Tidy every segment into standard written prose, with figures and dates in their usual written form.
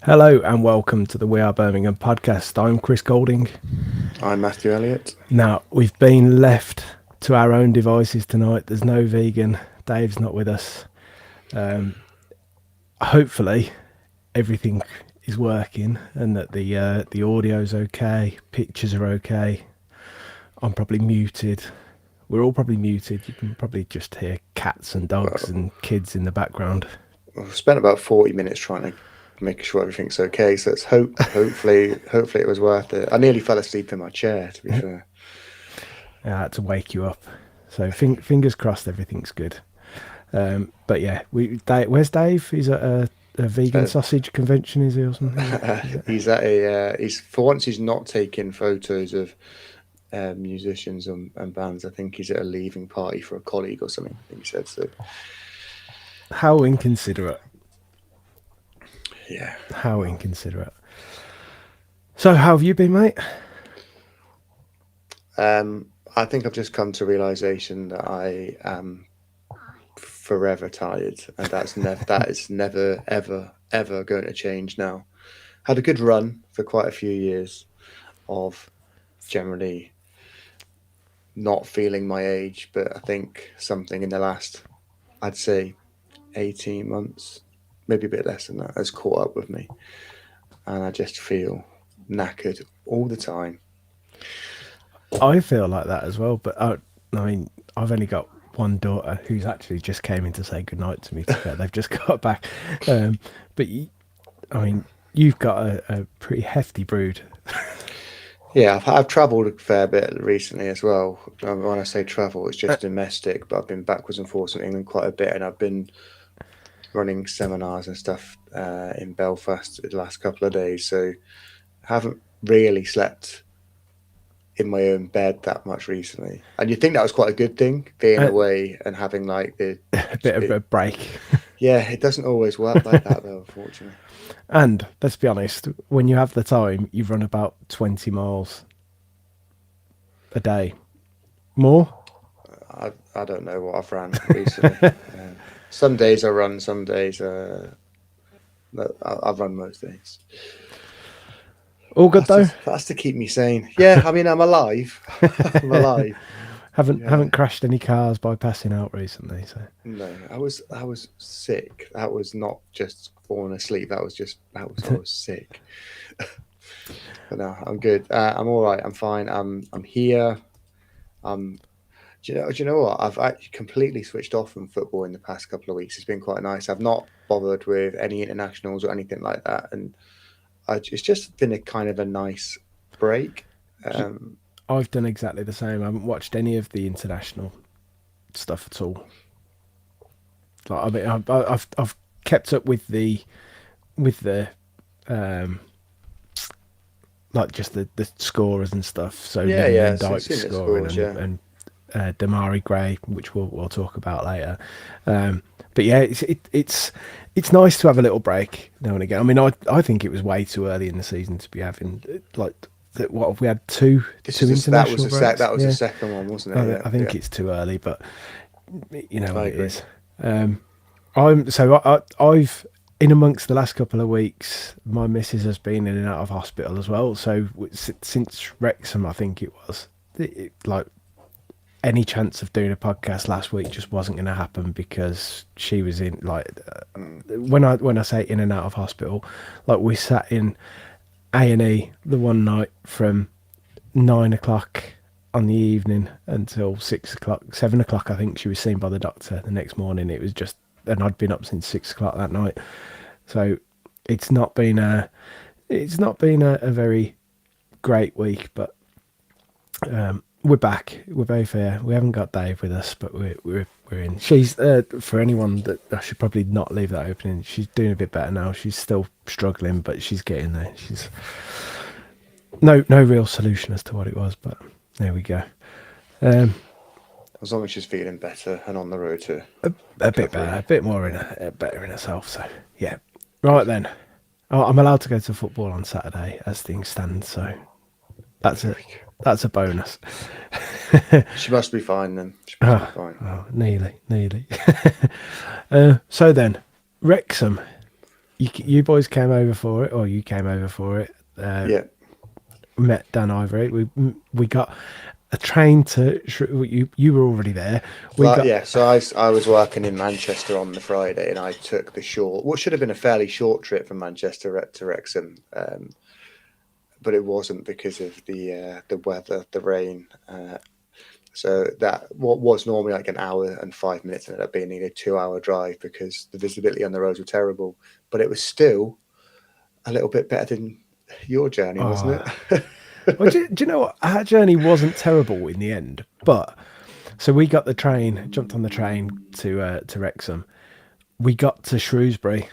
Hello and welcome to the We Are Birmingham podcast. I'm Chris Golding. I'm Matthew Elliott. Now, we've been left to our own devices tonight. There's no vegan. Dave's not with us. Hopefully, everything is working and that the audio's okay, pictures are okay. I'm probably muted. We're all probably muted. You can probably just hear cats and dogs and kids in the background. I've spent about 40 minutes trying to make sure everything's okay. So let's hopefully it was worth it. I nearly fell asleep in my chair, to be fair. I had to wake you up. So fingers crossed everything's good. But yeah, where's Dave? He's at a vegan sausage convention, is he, or something? He's at he's for once he's not taking photos of musicians and bands. I think he's at a leaving party for a colleague or something. I think he said so. How inconsiderate. Yeah. How inconsiderate. So how have you been, mate? I think I've just come to realization that I am forever tired, and that is never ever going to change now. Had a good run for quite a few years of generally not feeling my age, but I think something in the last, I'd say 18 months, maybe a bit less than that, has caught up with me, and I just feel knackered all the time. I feel like that as well, but I mean, I've only got one daughter who's actually just came in to say goodnight to me. They've just got back. But you've got a pretty hefty brood. Yeah, I've travelled a fair bit recently as well. When I say travel, it's just domestic, but I've been backwards and forwards in England quite a bit, and I've been running seminars and stuff in Belfast the last couple of days, so I haven't really slept in my own bed that much recently. And you'd think that was quite a good thing, being away and having like a bit of a break. Yeah, it doesn't always work like that though, unfortunately. And let's be honest, when you have the time, you run about 20 miles a day. More? I don't know what I've ran recently. Some days I run, some days I've run most days. All good though? That's to keep me sane. Yeah, I mean, I'm alive. I'm alive. Haven't crashed any cars by passing out recently, so no. I was sick. That was not just falling asleep. I was sick. But no, I'm good. I'm all right. I'm fine. I'm here. Do you know what? I've actually completely switched off from football in the past couple of weeks. It's been quite nice. I've not bothered with any internationals or anything like that, and it's just been a kind of a nice break. I've done exactly the same. I haven't watched any of the international stuff at all. Like, I mean, I've kept up with the like just the scorers and stuff. So yeah, Dyke scoring and Damari Gray, which we'll talk about later. But yeah, it's nice to have a little break now and again. I mean, I think it was way too early in the season to be having like what have we had two international breaks? That was the second one, wasn't it? I think it's too early, but you know what it is. I've in amongst the last couple of weeks, my missus has been in and out of hospital as well. So since Wrexham, I think it was like any chance of doing a podcast last week just wasn't going to happen because she was in when I say in and out of hospital, like we sat in A&E the one night from 9 o'clock on the evening until 6 o'clock, 7 o'clock. I think she was seen by the doctor the next morning. It was just, and I'd been up since 6 o'clock that night. So it's not been a very great week, but we're back. We're both here. We haven't got Dave with us, but we're in. She's for anyone that I should probably not leave that opening. She's doing a bit better now. She's still struggling, but she's getting there. She's no real solution as to what it was, but there we go. As long as she's feeling better and on the road to a bit better, a bit more better in herself. So yeah, right then. I'm allowed to go to football on Saturday as things stand. So that's a bonus. She must be fine then. She must be fine. Oh, nearly. So then, Wrexham, you boys came over for it, or you came over for it. Yeah. Met Dan Ivory. We got a train to. You were already there. We Well, got. yeah. So I was working in Manchester on the Friday, and I took the short, what should have been a fairly short trip from Manchester to Wrexham, but it wasn't because of the weather, the rain. So that what was normally like an hour and 5 minutes ended up being nearly a 2 hour drive because the visibility on the roads were terrible. But it was still a little bit better than your journey, wasn't Oh, it? well, do you know what? Our journey wasn't terrible in the end, but so we got the train, jumped on the train to Wrexham. We got to Shrewsbury,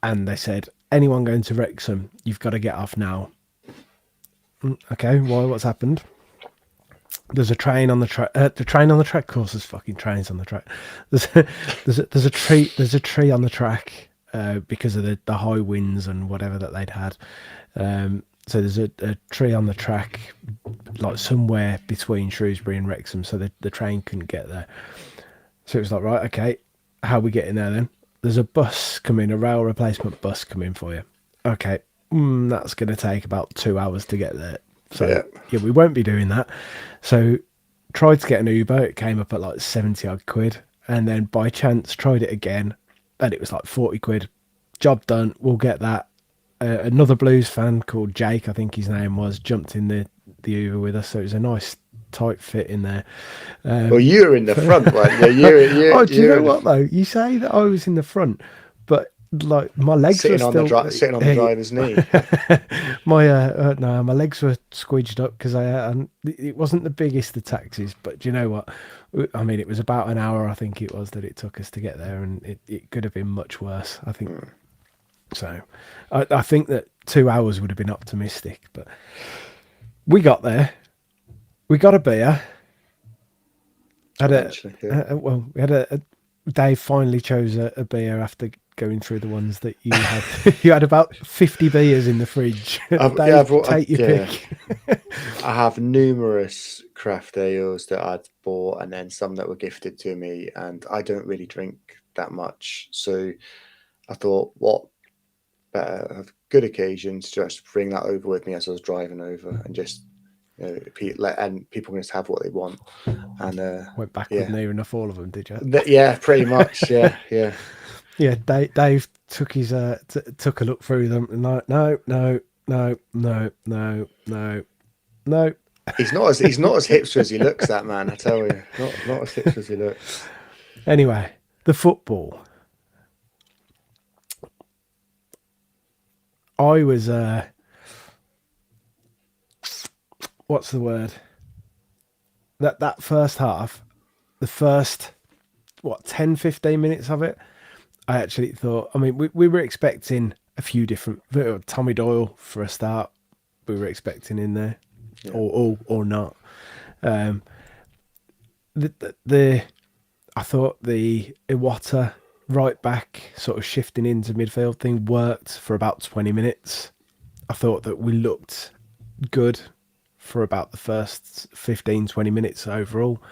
and they said, anyone going to Wrexham, you've got to get off now. Okay, why? What's happened? There's a train on the track. The train on the track. Of course, there's fucking trains on the track. There's there's a tree. There's a tree on the track because of the high winds and whatever that they'd had. So there's a tree on the track, like somewhere between Shrewsbury and Wrexham, so the train couldn't get there. So it was like, right, okay, how are we getting there then? There's a bus coming, a rail replacement bus coming for you. Okay, that's going to take about 2 hours to get there. So Yeah. yeah, we won't be doing that. So tried to get an Uber. It came up at like 70 odd quid. And then by chance tried it again and it was like 40 quid. Job done. We'll get that. Another blues fan called Jake, I think his name was, jumped in the Uber with us. So it was a nice tight fit in there. Well, you were in the front, weren't you? Oh, do you You were know in what though? You say that I was in the front, but like my legs were still sitting on the driver's knee. my legs were squidged up because it wasn't the biggest of taxis, but do you know what? I mean, it was about an hour, I think it was, that it took us to get there, and it could have been much worse, I think. So I think that 2 hours would have been optimistic, but we got there. We got a beer. Eventually, yeah. Well, we had a Dave finally chose a beer after going through the ones that you had. You had about 50 beers in the fridge. Dave, take your pick. I have numerous craft ales that I'd bought and then some that were gifted to me, and I don't really drink that much. So I thought, what better have good occasions to just bring that over with me as I was driving over and just, and people can just have what they want. And Went backward near enough all of them, did you? yeah, pretty much. Yeah. Yeah, Dave took his took a look through them and like, no. He's not as hipster as he looks, that man. I tell you, not as hipster as he looks. Anyway, the football. I was what's the word? That first half, the first 10-15 minutes of it, I actually thought, I mean, we were expecting a few different, Tommy Doyle for a start, we were expecting in there, Yeah. or not. I thought the Iwata right back sort of shifting into midfield thing worked for about 20 minutes. I thought that we looked good for about the first 15-20 minutes overall.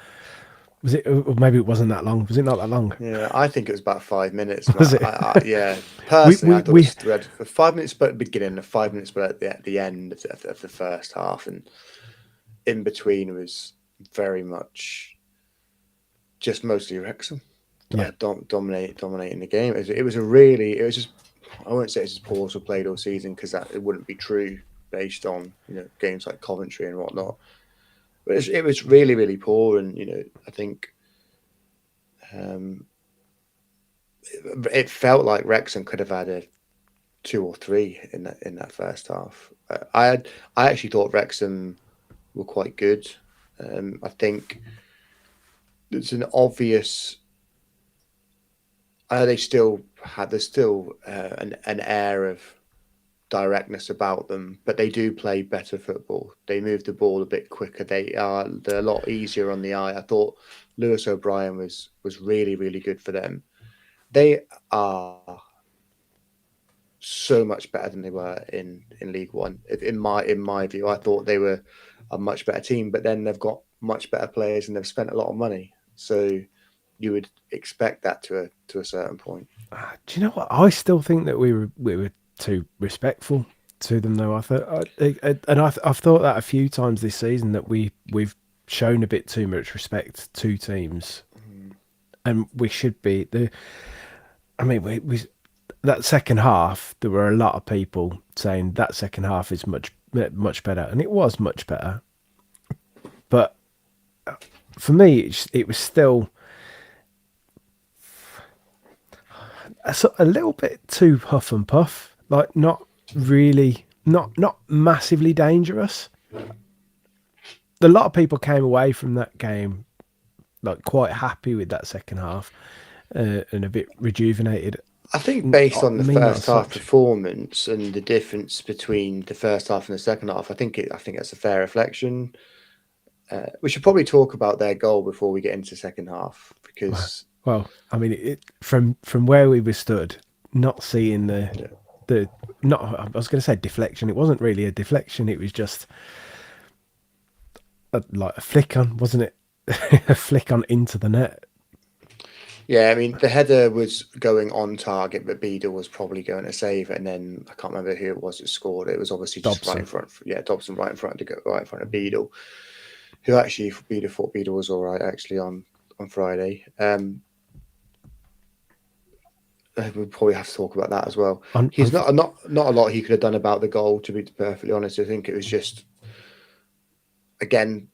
Was it, or maybe it wasn't that long? Was it not that long? Yeah, I think it was about 5 minutes. Was it? Yeah, personally, I thought we it was thread for 5 minutes, but at the beginning, and 5 minutes, but at the end of the first half, and in between was very much just mostly Wrexham. Yeah. Dominating the game. It was just, I won't say it's as poor as we played all season because it wouldn't be true based on games like Coventry and whatnot. But it was really, really poor, and I think it felt like Wrexham could have had a 2 or 3 in that first half. I actually thought Wrexham were quite good. I think it's an obvious. There's still an air of directness about them, but they do play better football. They move the ball a bit quicker. They're a lot easier on the eye. I thought Lewis O'Brien was really, really good for them. They are so much better than they were in League One. In my view, I thought they were a much better team, but then they've got much better players and they've spent a lot of money. So you would expect that to a certain point. Do you know what? I still think that we were too respectful to them, though. I've thought that a few times this season that we've shown a bit too much respect to teams, Mm. and we should be the. I mean, we that second half. There were a lot of people saying that second half is much better, and it was much better. But for me, it was still a little bit too huff and puff. Like not really, not massively dangerous. A lot of people came away from that game like quite happy with that second half and a bit rejuvenated. I think based on the Me not first as half such. performance and the difference between the first half and the second half, I think that's a fair reflection. We should probably talk about their goal before we get into the second half because Well, I mean, from where we were stood, not seeing yeah, the not. I was going to say deflection. It wasn't really a deflection. It was just like a flick on, wasn't it? A flick on into the net. yeah. I mean, the header was going on target, but Beadle was probably going to save it, and then I can't remember who it was that scored. It was obviously just right in Dobson. front. Yeah, Dobson right in front to go right in front of Beadle, who actually Beadle thought Beadle was all right actually on Friday. We probably have to talk about that as well. On He's not a lot he could have done about the goal. To be perfectly honest, I think it was just again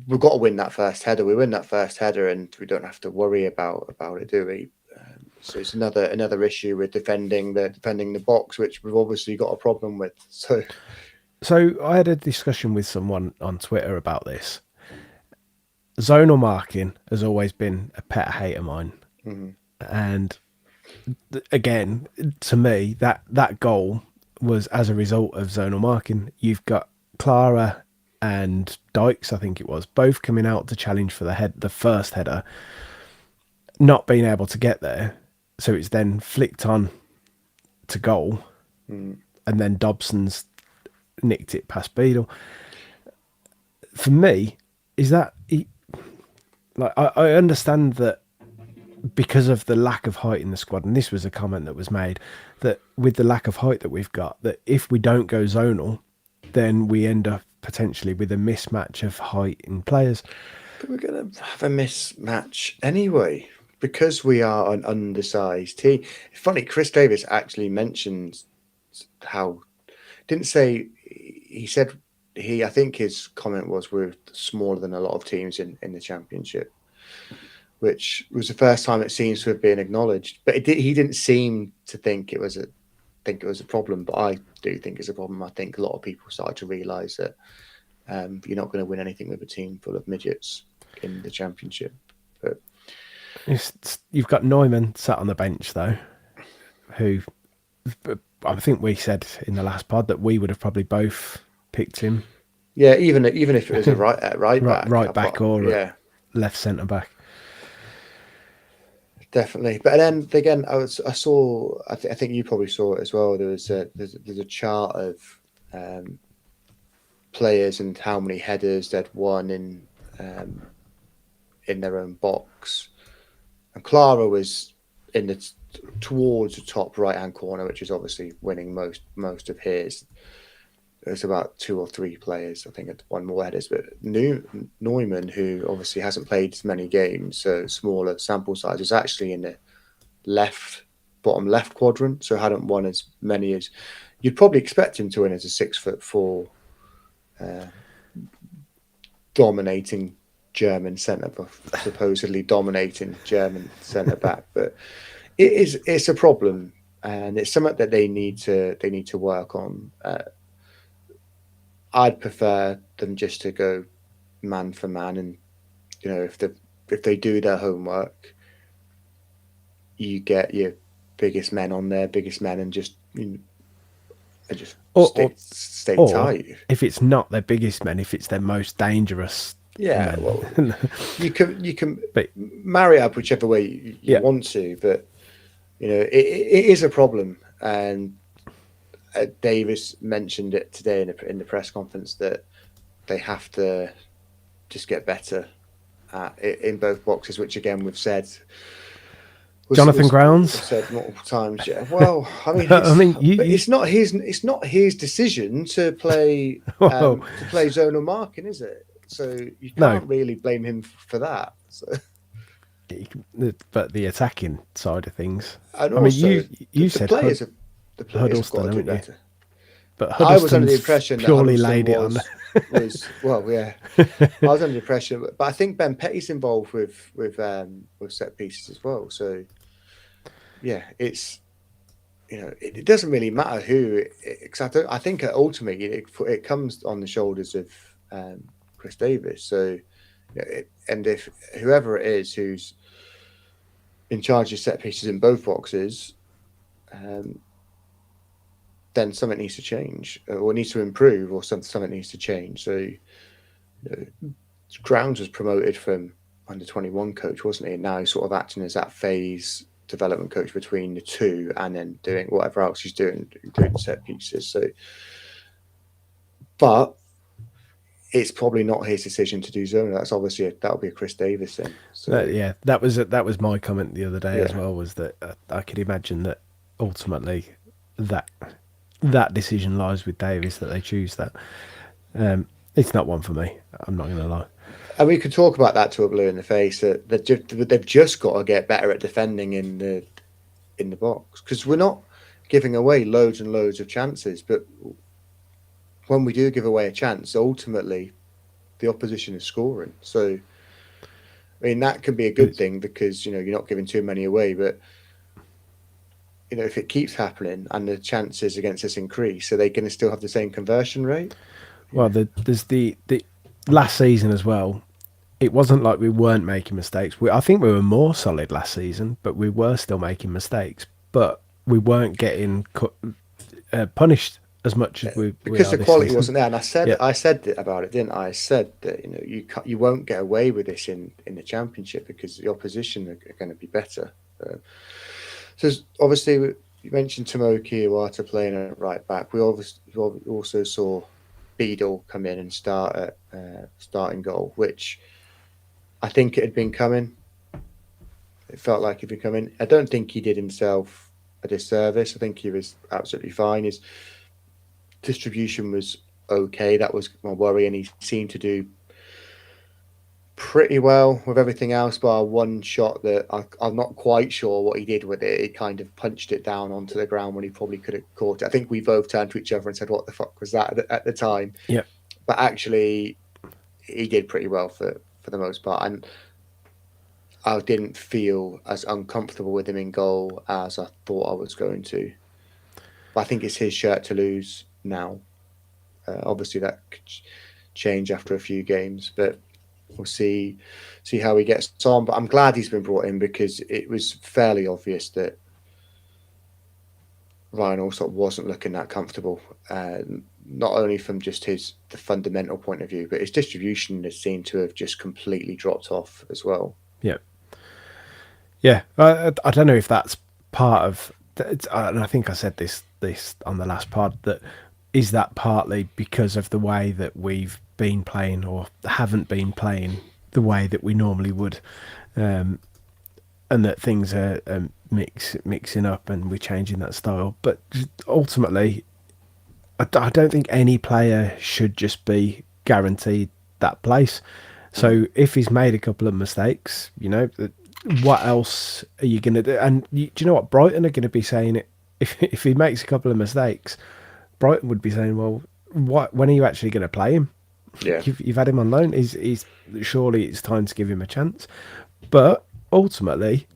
we've got to win that first header. We win that first header, and we don't have to worry about it, do we? So it's another issue with defending the box, which we've obviously got a problem with. So I had a discussion with someone on Twitter about this. Zonal marking has always been a pet hate of mine, Mhm. and again, to me, that goal was as a result of zonal marking. You've got Clara and Dykes, I think it was, both coming out to challenge for the first header, not being able to get there. So it's then flicked on to goal, Mm. and then Dobson's nicked it past Beadle. For me, is that like I understand that because of the lack of height in the squad, and this was a comment that was made, that with the lack of height that we've got, that if we don't go zonal, then we end up potentially with a mismatch of height in players. But we're going to have a mismatch anyway because we are an undersized team. It's funny, Chris Davis actually mentioned how didn't say he said I think his comment was we're smaller than a lot of teams in the championship, which was the first time it seems to have been acknowledged. But he didn't seem to think it was a problem. But I do think it's a problem. I think a lot of people started to realise that you're not going to win anything with a team full of midgets in the championship. But You've got Neumann sat on the bench though, who I think we said in the last pod that we would have probably both picked him. yeah, even if it was a right back, right back or yeah, left centre back. definitely. But then again, I saw. I think you probably saw it as well. There's a chart of players and how many headers they'd won in their own box. And Clara was in towards the top right hand corner, which is obviously winning most of his. There's about 2 or 3 players, I think, had won more headers. But Neumann, who obviously hasn't played as many games, so smaller sample size, is actually in the bottom left quadrant, so hadn't won as many as you'd probably expect him to win as a 6'4" dominating German centre back, supposedly dominating German centre back. But it's a problem, and it's something that they need to work on. I'd prefer them just to go man for man, and if they do their homework, you get your biggest men on there, biggest men, and just just Or, stay or tight. if it's not their biggest men, if it's their most dangerous Yeah, men. well, you can But marry up whichever way you yeah, want to, but it is a problem. And Davis mentioned it today in the press conference that they have to just get better in both boxes, which again we've said Jonathan Grounds. We've said multiple times. Yeah. Well, I mean, I mean, it's not his decision to play well, zonal marking, is it? So you no, can't really blame him for that. So, but the attacking side of things. and I mean, also you the said players have Huddleston, got to do haven't you? better. But I was under the Huddleston's impression that purely Huddleston laid it on. was well, yeah. I was under the impression, but I think Ben Petty's involved with set pieces as well. So yeah, it's it doesn't really matter who. I think ultimately it comes on the shoulders of Chris Davis. So and if whoever it is who's in charge of set pieces in both boxes, then something needs to change or needs to improve or something needs to change. So Grounds was promoted from under 21 coach, wasn't he? And now he's sort of acting as that phase development coach between the two and then doing whatever else he's doing, including set pieces. So, but it's probably not his decision to do zone. That's obviously that'll be a Chris Davis thing. So yeah, that was my comment the other day as well. Was that I could imagine that ultimately that decision lies with Davis, that they choose that. It's not one for me. I'm not going to lie. And we could talk about that to a blue in the face. That they've just got to get better at defending in the box, because we're not giving away loads and loads of chances. But when we do give away a chance, ultimately the opposition is scoring. So I mean that can be a good thing because you're not giving too many away. But if it keeps happening and the chances against us increase, are they going to still have the same conversion rate? Well, there's the last season as well. It wasn't like we weren't making mistakes. I think we were more solid last season, but we were still making mistakes. But we weren't getting punished as much as we because the quality wasn't there. And I said about it, didn't I? I said that you won't get away with this in the championship because the opposition are going to be better. So obviously you mentioned Tomoki Iwata playing at right back. We also saw Beadle come in and start at starting goal, which I think it had been coming. It felt like it'd been coming. I don't think he did himself a disservice. I think he was absolutely fine. His distribution was okay. That was my worry, and he seemed to do pretty well with everything else, bar one shot that I'm not quite sure what he did with it. He kind of punched it down onto the ground when he probably could have caught it. I think we both turned to each other and said, "What the fuck was that?" at the time. Yeah. But actually, he did pretty well for the most part, and I didn't feel as uncomfortable with him in goal as I thought I was going to. But I think it's his shirt to lose now. Obviously, that could change after a few games, but we'll see how he gets on. But I'm glad he's been brought in because it was fairly obvious that Ryan Allsop wasn't looking that comfortable. Not only from just the fundamental point of view, but his distribution has seemed to have just completely dropped off as well. Yeah. I don't know if that's part of. And I think I said this on the last pod, that is that partly because of the way that we've been playing or haven't been playing the way that we normally would, and that things are mixing up and we're changing that style. But ultimately, I don't think any player should just be guaranteed that place. So if he's made a couple of mistakes, what else are you going to do? And do you know what? Brighton are going to be saying it. If he makes a couple of mistakes, Brighton would be saying, well, when are you actually going to play him? Yeah. You've had him on loan. He's surely it's time to give him a chance. But ultimately,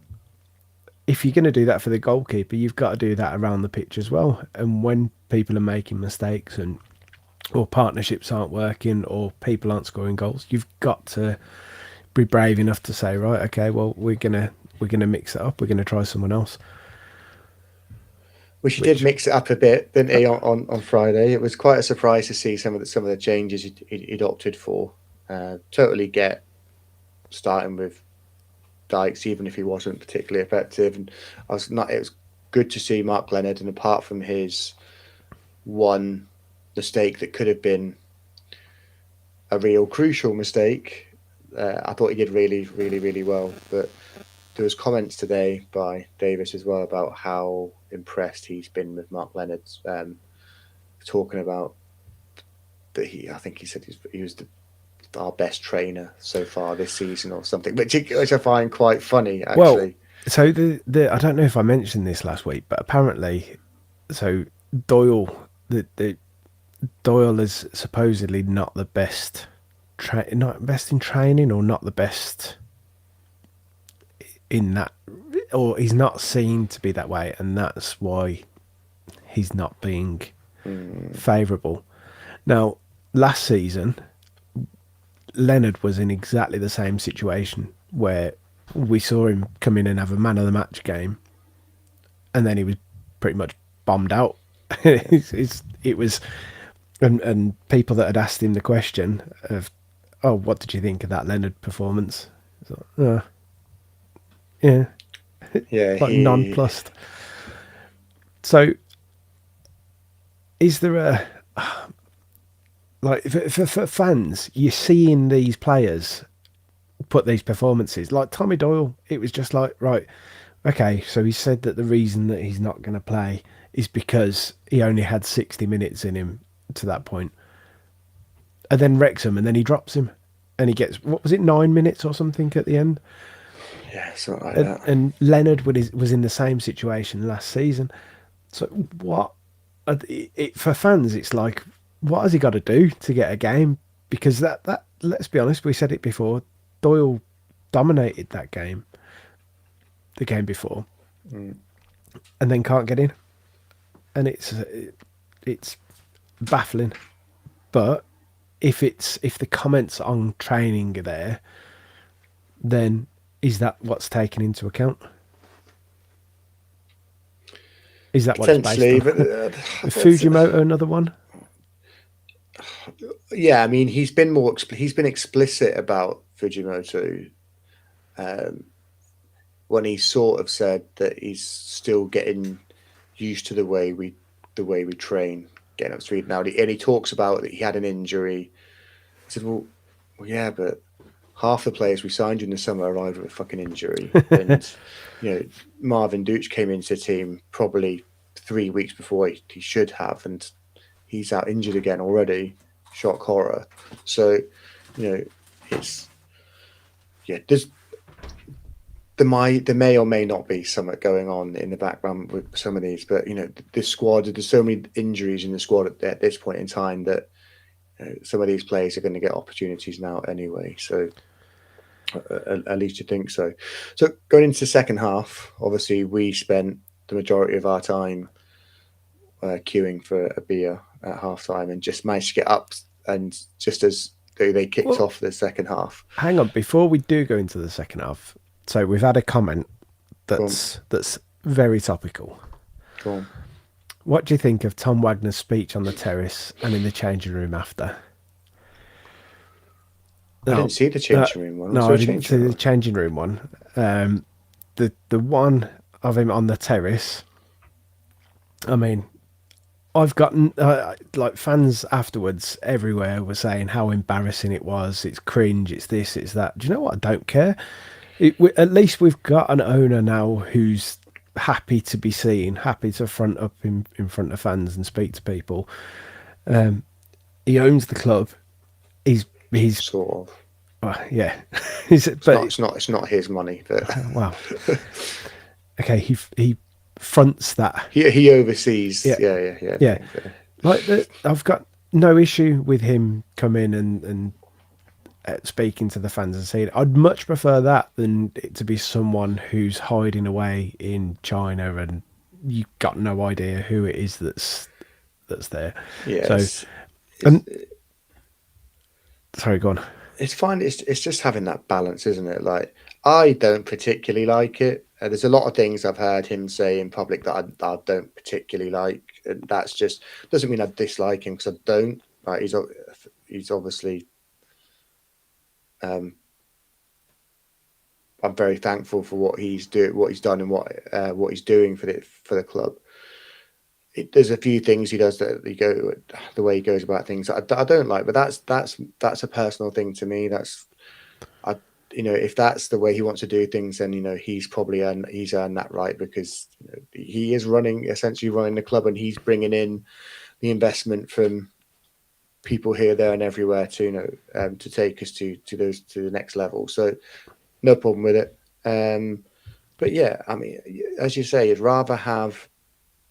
if you're going to do that for the goalkeeper, you've got to do that around the pitch as well. And when people are making mistakes or partnerships aren't working or people aren't scoring goals, you've got to be brave enough to say, right, okay, well, we're gonna mix it up. We're gonna try someone else. Which he did mix it up a bit, didn't he? On Friday, it was quite a surprise to see some of the changes he'd opted for. Totally get starting with Dykes, even if he wasn't particularly effective. And it was good to see Mark Leonard, and apart from his one mistake that could have been a real crucial mistake, I thought he did really, really, really well. But there was comments today by Davis as well about how impressed he's been with Mark Leonard, talking about that I think he said he was our best trainer so far this season or something, which I find quite funny Well, actually. so the I don't know if I mentioned this last week, but apparently, so Doyle the Doyle is supposedly not the best, not best in training, or not the best in that, or he's not seen to be that way, and that's why he's not being favourable. Now, last season, Leonard was in exactly the same situation where we saw him come in and have a man of the match game, and then he was pretty much bombed out. It was, and people that had asked him the question of, "Oh, what did you think of that Leonard performance?" So, yeah, Yeah, like he. nonplussed. So, is there a, like, for fans, you're seeing these players put these performances like Tommy Doyle? It was just like, right, okay, so he said that the reason that he's not going to play is because he only had 60 minutes in him to that point. And then Wrexham, and then he drops him, and he gets, what was it, 9 minutes or something at the end. Yeah, something like And, that. and Leonard was in the same situation last season. So what? For fans, it's like, what has he got to do to get a game? Because that let's be honest, we said it before. Doyle dominated that game, the game before, Mm. and then can't get in, and it's baffling. But if the comments on training are there, then is that what's taken into account? Is that what it's based Potentially, on? but Fujimoto, another one. yeah, I mean, he's been explicit about Fujimoto, um, when he sort of said that he's still getting used to the way we train, getting up to speed now. And he talks about that he had an injury. I said, well, yeah, but half the players we signed in the summer arrived with a fucking injury, and Marvin Dooch came into the team probably 3 weeks before he should have, and he's out injured again already. Shock horror. So, it's there's there may or may not be something going on in the background with some of these, but this squad, there's so many injuries in the squad at this point in time that some of these players are going to get opportunities now anyway. So at least you think so. So going into the second half, obviously we spent the majority of our time queuing for a beer at half time and just managed to get up, and just as they kicked Well, off the second half. hang on, before we do go into the second half. So we've had a comment Go on, that's very topical. go on. What do you think of Tom Wagner's speech on the terrace and in the changing room after? I No, didn't see the changing room one. Was no, there I a didn't changing see room the one? changing room one. The one of him on the terrace. I mean, I've gotten like fans afterwards everywhere were saying how embarrassing it was. It's cringe. It's this. It's that. Do you know what? I don't care. At least we've got an owner now who's happy to be seen, happy to front up in front of fans and speak to people. He owns the club. He's Sort of. yeah. It's not. But It's not. It's not his money, but wow. Okay, he fronts that. he oversees. Yeah, Yeah, yeah, yeah. yeah. Okay, fair. Like I've got no issue with him coming and speaking to the fans and saying I'd much prefer that than it to be someone who's hiding away in China and you got no idea who it is that's there. So Yes, and sorry, go on. it's fine. It's just having that balance, isn't it? Like I don't particularly like it. There's a lot of things I've heard him say in public that I don't particularly like, and that's just doesn't mean I dislike him because I don't. Like he's obviously. Um, I'm very thankful for what he's done, and what he's doing for the club. There's a few things he does that the way he goes about things I don't like, but that's a personal thing to me. I if that's the way he wants to do things, then he's probably he's earned that right, because he is essentially running the club, and he's bringing in the investment from people here, there, and everywhere to take us to the next level. So no problem with it. But yeah, I mean, as you say, you'd rather have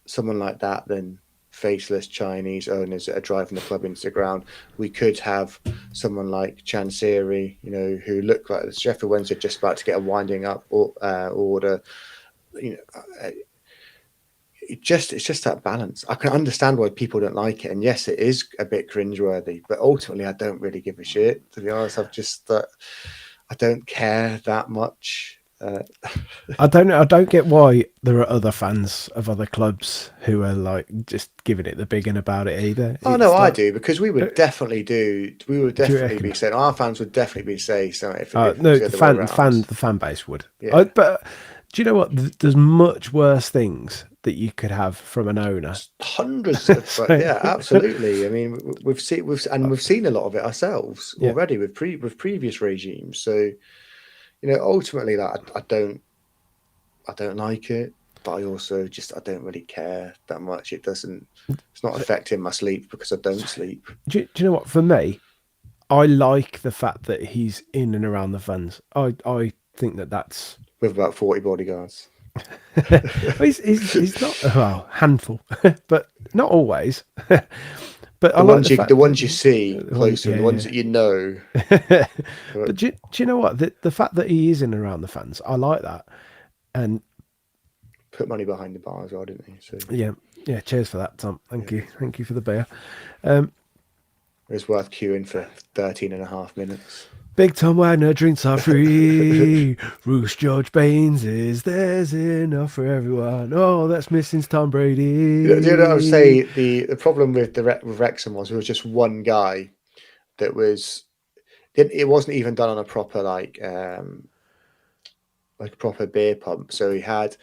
someone like that than faceless Chinese owners that are driving the club into the ground. We could have someone like Chansiri, who looked like the Sheffield Wednesday just about to get a winding up order. It's just that balance. I can understand why people don't like it, and yes, it is a bit cringeworthy. But ultimately, I don't really give a shit. To be honest, I don't care that much. I don't get why there are other fans of other clubs who are like just giving it the big one about it either. Oh no, I do, because we would definitely reckon? be saying, our fans would definitely be saying something if No, it was the other way around. the fan base would. Yeah. But do you know what? There's much worse things that you could have from an owner. Hundreds of, yeah, absolutely. I mean, we've seen a lot of it ourselves already with previous regimes. So, ultimately, that I don't like it, but I also I don't really care that much. It's not affecting my sleep because I don't sleep. Do you know what? For me, I like the fact that he's in and around the fans. I think that's With about 40 bodyguards. he's not handful, but not always. But the ones you see close to him, the ones that you know. But do you know what? The fact that he is in and around the fans, I like that. And put money behind the bar as well, didn't he? So yeah. Cheers for that, Tom. Thank you for the beer. It was worth queuing for 13.5 minutes. Big Tom Wagner drinks are free. Roos George Baines there's enough for everyone. Oh, that's missing Tom Brady. Do you know what I would say? The problem with Wrexham was there was just one guy that was. It wasn't even done on a proper like a proper beer pump. So he had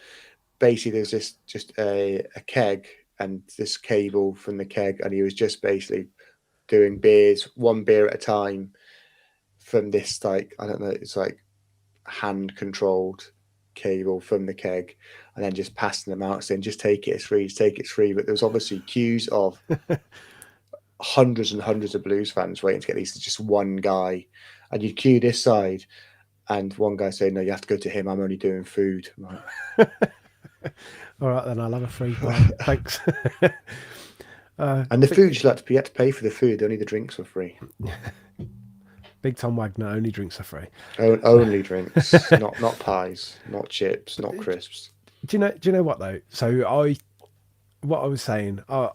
basically there's this just a keg and this cable from the keg, and he was just basically doing beers, one beer at a time, from this like I don't know, it's like hand controlled cable from the keg, and then just passing them out, saying just take it, it's free, But there was obviously queues of hundreds and hundreds of Blues fans waiting to get these to just one guy, and you queue this side, and one guy saying, "No, you have to go to him. I'm only doing food." Like, all right, then I'll have a free pint. Thanks. And the food, you had to pay for the food. Only the drinks were free. Big Tom Wagner only drinks are free. Only drinks, not pies, not chips, not crisps. Do you know what though? So what I was saying, I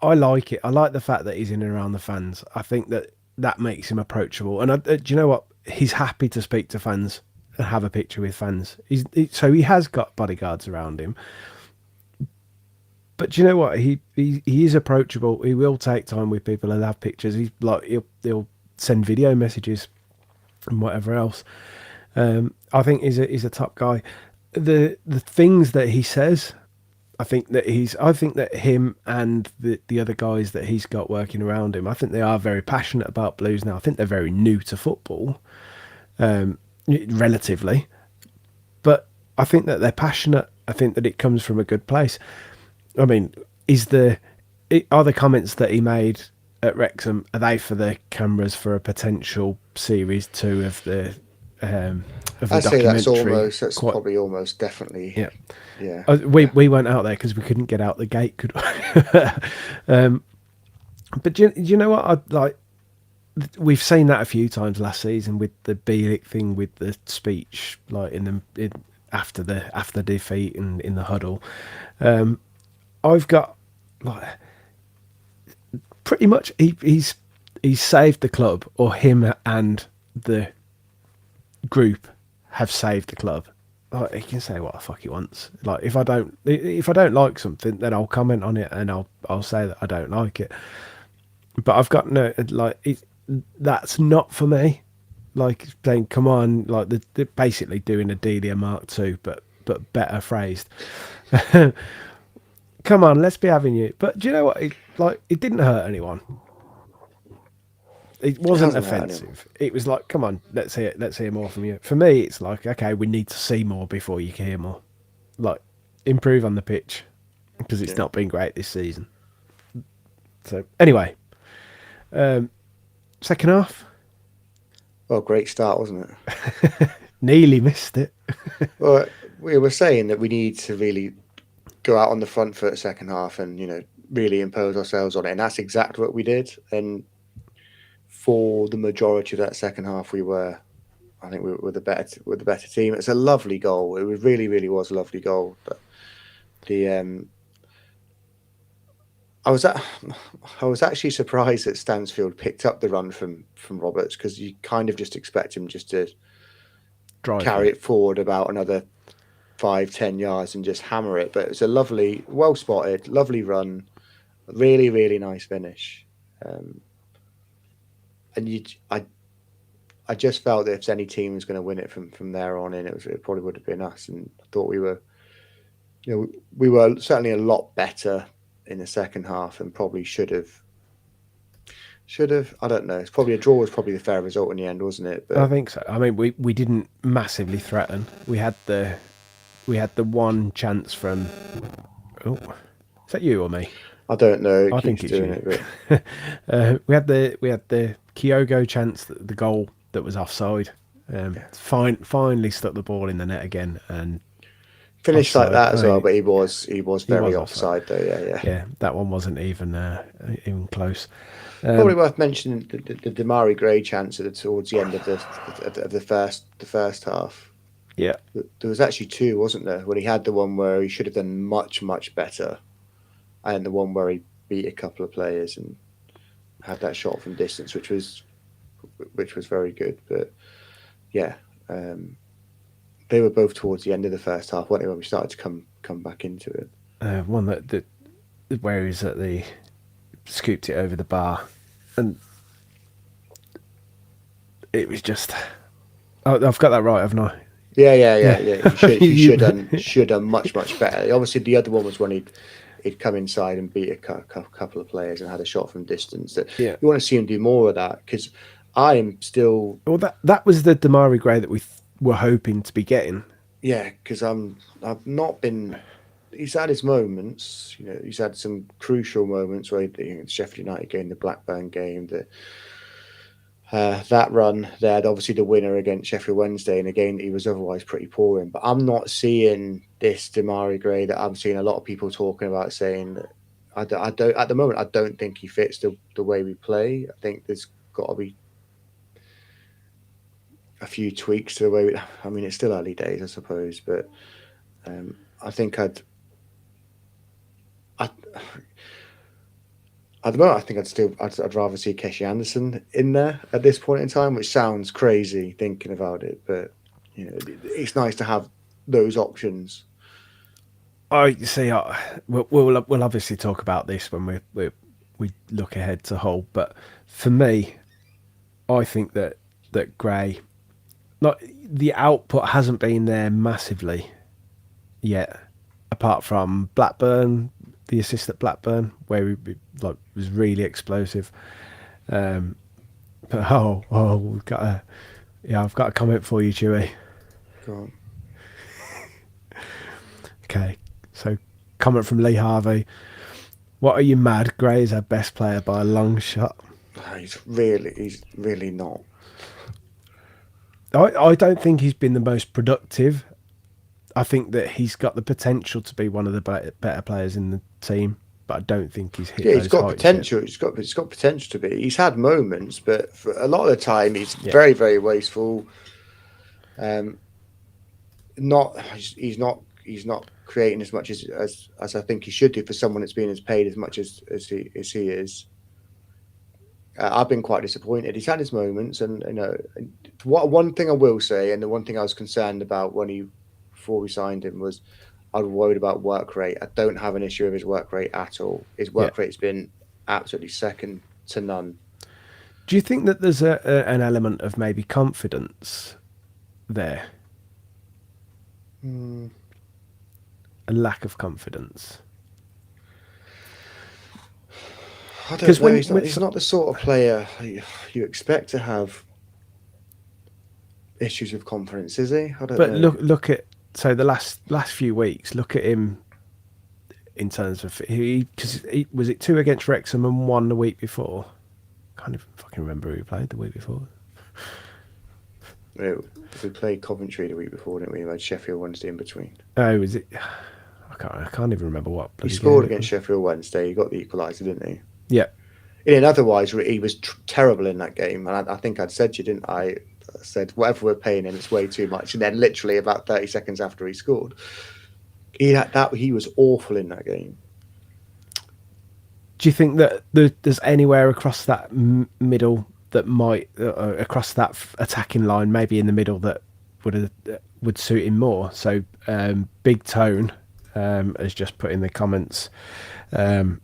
like it. I like the fact that he's in and around the fans. I think that makes him approachable. And do you know what? He's happy to speak to fans and have a picture with fans. So he has got bodyguards around him. But do you know what? He is approachable. He will take time with people and have pictures. He's like he'll send video messages and whatever else. I think he's a top guy. The things that he says, I think that him and the other guys that he's got working around him, I think they are very passionate about Blues now. I think they're very new to football, relatively, but I think that they're passionate. I think that it comes from a good place. I mean, are the comments that he made at Wrexham, are they for the cameras for a potential series 2 of the I'd say that's probably almost definitely. Yeah. We went out there because we couldn't get out the gate, could we? But do you know what? We've seen that a few times last season with the Bielik thing, with the speech, like after defeat and in the huddle. I've got pretty much he's saved the club, or him and the group have saved the club. Like, he can say what the fuck he wants. Like, if I don't like something, then I'll comment on it and I'll say that I don't like it. But I've got that's not for me. Like saying, come on, like they're basically doing a Delia Mark II, but better phrased. Come on, let's be having you. But do you know what? It didn't hurt anyone. It wasn't hasn't hurt anyone. offensive. It was like, come on, let's hear more from you. For me, it's like, okay, we need to see more before you can hear more. Like, improve on the pitch because it's Yeah. not been great this season. So anyway, second half, Well, great start, wasn't it? nearly missed it. Well, we were saying that we need to really go out on the front foot second half and, really impose ourselves on it. And that's exactly what we did. And for the majority of that second half, I think we were the better team. It's a lovely goal. It really, really was a lovely goal. But I was actually surprised that Stansfield picked up the run from Roberts, because you kind of just expect him just to carry it forward about another 5-10 yards and just hammer it. But it's a lovely, well spotted, lovely run, really, really nice finish. And I just felt that if any team was going to win it from there on in, it probably would have been us. And I thought we were certainly a lot better in the second half and probably should have. I don't know. It's probably a draw was probably the fair result in the end, wasn't it? But I think so. I mean, we didn't massively threaten. We had the one chance from. Oh, is that you or me? I don't know. I think it's doing you. it. But we had the Kyogo chance, the goal that was offside. Finally stuck the ball in the net again and finished offside. like that as well. But he was very offside though. Yeah. Yeah, that one wasn't even close. Probably worth mentioning the Damari Gray chance towards the end of the first half. Yeah, there was actually two, wasn't there? When he had the one where he should have done much better, and the one where he beat a couple of players and had that shot from distance, which was very good. But yeah, they were both towards the end of the first half, weren't they, when we started to come back into it. One that where he's at the scooped it over the bar, and it was just. Oh, I've got that right, haven't I? Yeah. He should have much better. Obviously, the other one was when he'd come inside and beat a couple of players and had a shot from distance. You want to see him do more of that, because I am still. Well, that was the Damari Gray that we were hoping to be getting. Yeah, because I've not been. He's had his moments. He's had some crucial moments where the Sheffield United game, the Blackburn game, that run there, obviously the winner against Sheffield Wednesday in a game that he was otherwise pretty poor in. But I'm not seeing this Damari Gray that I'm seeing a lot of people talking about, saying that I don't at the moment. I don't think he fits the way we play. I think there's got to be a few tweaks to the way. I mean, it's still early days, I suppose, but I think at the moment, I think I'd rather see Keshi Anderson in there at this point in time, which sounds crazy thinking about it, but it's nice to have those options. I see. We'll obviously talk about this when we look ahead to Hull, but for me, I think that Gray, like, the output hasn't been there massively yet, apart from Blackburn. The assist at Blackburn, where he was really explosive. But we've got I've got a comment for you, Chewy. Go on. Okay, so comment from Lee Harvey. What are you mad? Gray is our best player by a long shot. He's really not. I don't think he's been the most productive. I think that he's got the potential to be one of the better players in the team, but I don't think he's hit. Yeah, he's got potential. He's got potential to be. He's had moments, but for a lot of the time, he's very, very wasteful. He's not creating as much as I think he should do for someone that's being paid as much as he is. I've been quite disappointed. He's had his moments, and one thing I will say, and the one thing I was concerned about before we signed him, was I was worried about work rate. I don't have an issue with his work rate at all. His work rate's been absolutely second to none. Do you think that there's an element of maybe confidence there? A lack of confidence? I don't Because know. when, He's not. He's not the sort of player you expect to have issues with confidence, is he? I don't but know. look at, so the last few weeks. Look at him in terms of because he was it two against Wrexham and one the week before. Can't even fucking remember who he played the week before. We played Coventry the week before, didn't we? We had Sheffield Wednesday in between. Oh, was it? I can't even remember what He bloody game scored it against was. Sheffield Wednesday. He got the equaliser, didn't he? Yeah, In otherwise, he was terrible in that game. And I think I'd said to you, didn't I? I said, whatever we're paying him, it's way too much. And then literally about 30 seconds after he scored, he was awful in that game. do you think that there's anywhere across that middle that might across that attacking line, maybe in the middle, that would suit him more? So Big Tone has just put in the comments. I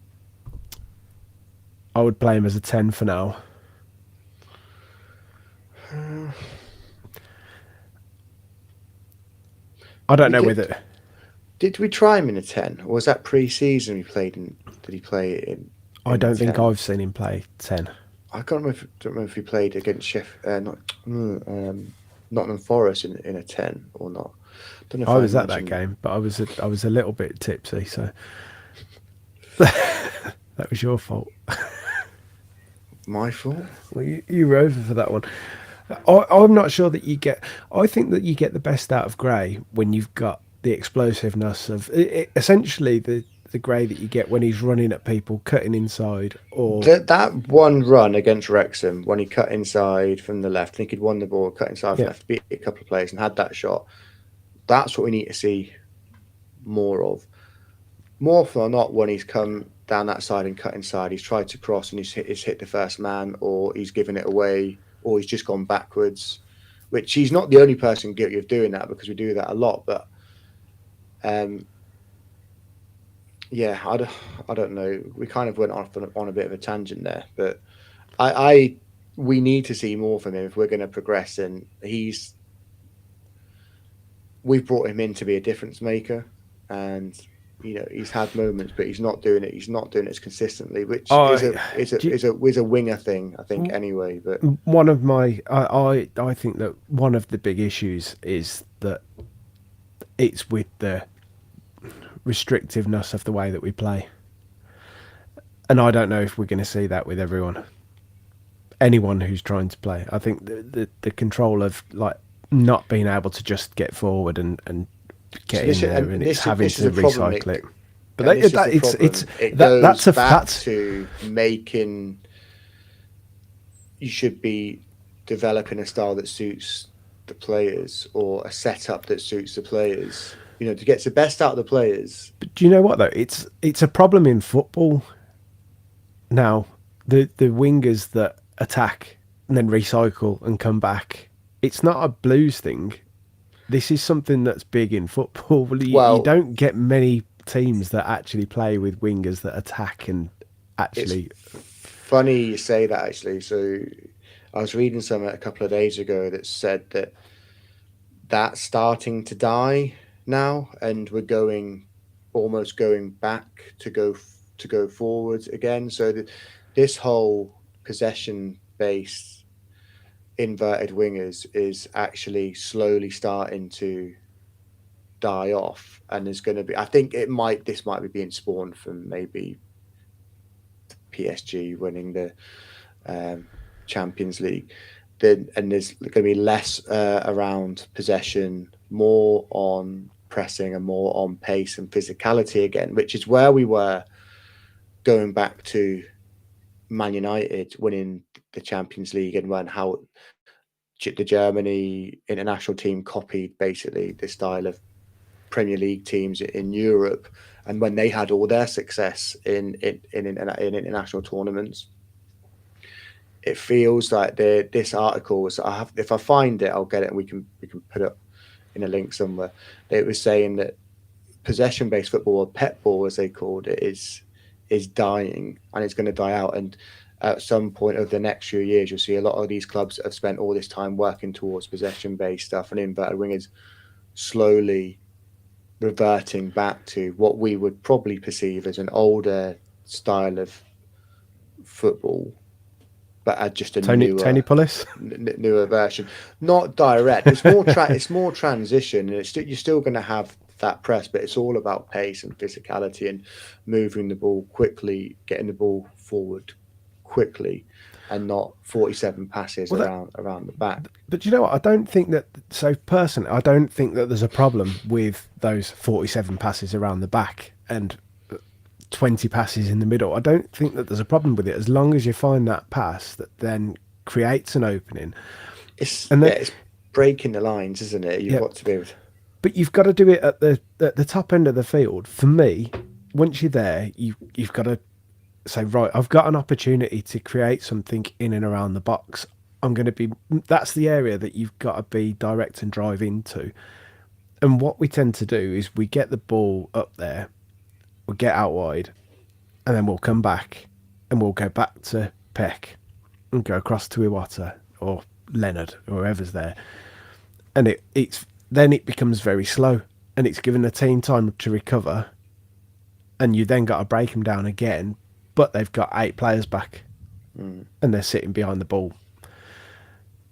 would play him as a 10 for now. I don't We know did. whether Did we try him in a 10? Or was that pre-season we played in? Did he play I in a don't think 10? I've seen him play 10. I can't remember. Don't remember if he played against Nottingham Forest in a 10 or not. Don't know if I I was at that imagined game, but I was a little bit tipsy, so that was your fault. my fault. Well, you were over for that one. I'm not sure that you get. I think that you get the best out of Gray when you've got the explosiveness of essentially the Gray that you get when he's running at people, cutting inside, or That one run against Wrexham when he cut inside from the left, I think he'd won the ball, cut inside from yeah, left, beat a couple of players, and had that shot. That's what we need to see more of. More often than not, when he's come down that side and cut inside, he's tried to cross and he's hit the first man, or he's given it away, or he's just gone backwards. Which he's not the only person guilty of doing that, because we do that a lot. But um, yeah, I don't know. We kind of went off on a bit of a tangent there, but I we need to see more from him if we're going to progress. And we've brought him in to be a difference maker, and he's had moments, but he's not doing it. He's not doing it as consistently, which is I a winger thing, I think. Anyway, but one of my I think that one of the big issues is that it's with the restrictiveness of the way that we play, and I don't know if we're going to see that with anyone who's trying to play. I think the control of like not being able to just get forward and get in there, and it's having to recycle it. But that's to making. You should be developing a style that suits the players, or a setup that suits the players. To get the best out of the players. But do you know what though? It's a problem in football now. The wingers that attack and then recycle and come back. It's not a Blues thing. This is something that's big in football. You don't get many teams that actually play with wingers that attack and actually. It's funny you say that, actually. So I was reading something a couple of days ago that said that that's starting to die now, and we're almost going back to go forwards again. So this whole possession based inverted wingers is actually slowly starting to die off, and there's going to be, I think this might be being spawned from maybe PSG winning the Champions League. And there's going to be less around possession, more on pressing and more on pace and physicality again, which is where we were going back to Man United winning the Champions League, and how the Germany international team copied basically the style of Premier League teams in Europe, and when they had all their success in international tournaments. It feels like this article was, if I find it, I'll get it, and we can put it in a link somewhere. It was saying that possession based football, or pep ball as they called it, is dying, and it's going to die out. And at some point over the next few years, you'll see a lot of these clubs that have spent all this time working towards possession based stuff and inverted wingers slowly reverting back to what we would probably perceive as an older style of football, but add just a Tony Pullis. newer version. Not direct. It's more it's more transition, and you're still going to have that press, but it's all about pace and physicality and moving the ball quickly, getting the ball forward quickly, and not 47 passes around the back. But you know what? I don't think that. So personally, I don't think that there's a problem with those 47 passes around the back and 20 passes in the middle. I don't think that there's a problem with it as long as you find that pass that then creates an opening. It's breaking the lines, isn't it? You've got to be able to. But you've got to do it at the top end of the field. For me, once you're there, you've got to say, right, I've got an opportunity to create something in and around the box. That's the area that you've got to be direct and drive into. And what we tend to do is we get the ball up there, we'll get out wide, and then we'll come back and we'll go back to Peck and go across to Iwata or Leonard or whoever's there. And then it becomes very slow, and it's given the team time to recover, and you then got to break them down again, but they've got 8 players back and they're sitting behind the ball.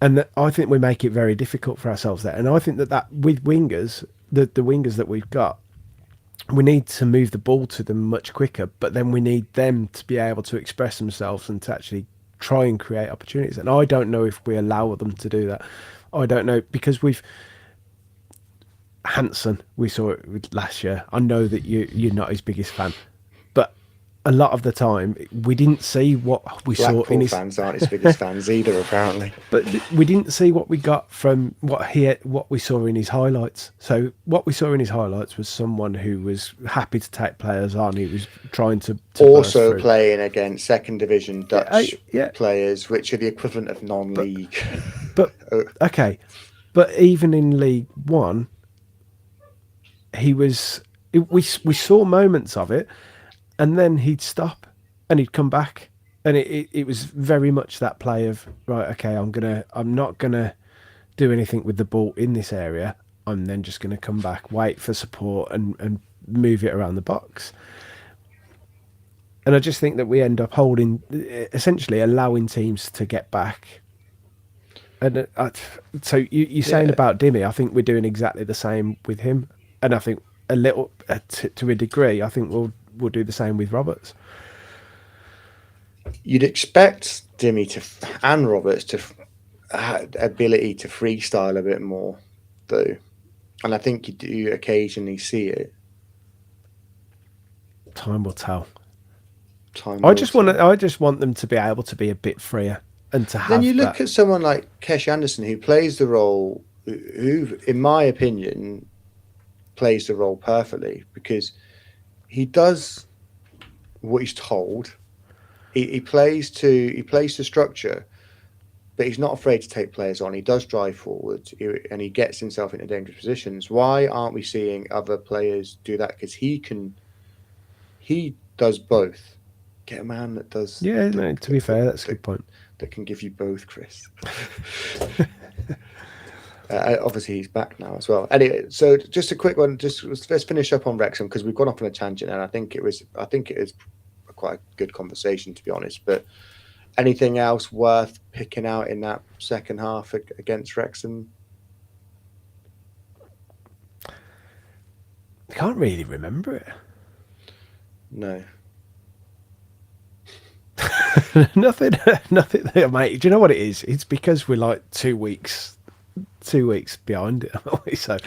And I think we make it very difficult for ourselves there. And I think that with wingers, the wingers that we've got, we need to move the ball to them much quicker, but then we need them to be able to express themselves and to actually try and create opportunities. And I don't know if we allow them to do that. I don't know, because Hansen, we saw it with last year. I know that you're not his biggest fan, but a lot of the time we didn't see what we saw in his fans aren't his biggest fans either, apparently. But we didn't see what we got from what we saw in his highlights. So what we saw in his highlights was someone who was happy to take players on. He was trying to also playing against second division Dutch players, which are the equivalent of non-league. But okay, but even in League One, we saw moments of it, and then he'd stop and he'd come back, and it was very much that play of, right, okay, I'm not gonna do anything with the ball in this area. I'm then just gonna come back, wait for support, and move it around the box. And I just think that we end up essentially allowing teams to get back. And so you're saying about Dimmy, I think we're doing exactly the same with him. And I think a little, to a degree, I think we'll do the same with Roberts. You'd expect Dimmy and Roberts to have ability to freestyle a bit more, though, and I think you do occasionally see it. Time will tell. I just want them to be able to be a bit freer and to have. Then you look at someone like Kesh Anderson, who plays the role, who, in my opinion, plays the role perfectly, because he does what he's told. He plays to structure, but he's not afraid to take players on. He does drive forward, and he gets himself into dangerous positions. Why aren't we seeing other players do that? Because he does both. Get a man that does. Yeah, no, to be fair, that's a good point. That can give you both, Chris. Obviously, he's back now as well. Anyway, so just a quick one. Let's finish up on Wrexham, because we've gone off on a tangent, and I think it is quite a good conversation, to be honest. But anything else worth picking out in that second half against Wrexham? I can't really remember it. No. Nothing there, mate. Do you know what it is? It's because we're like 2 weeks behind it, aren't we? So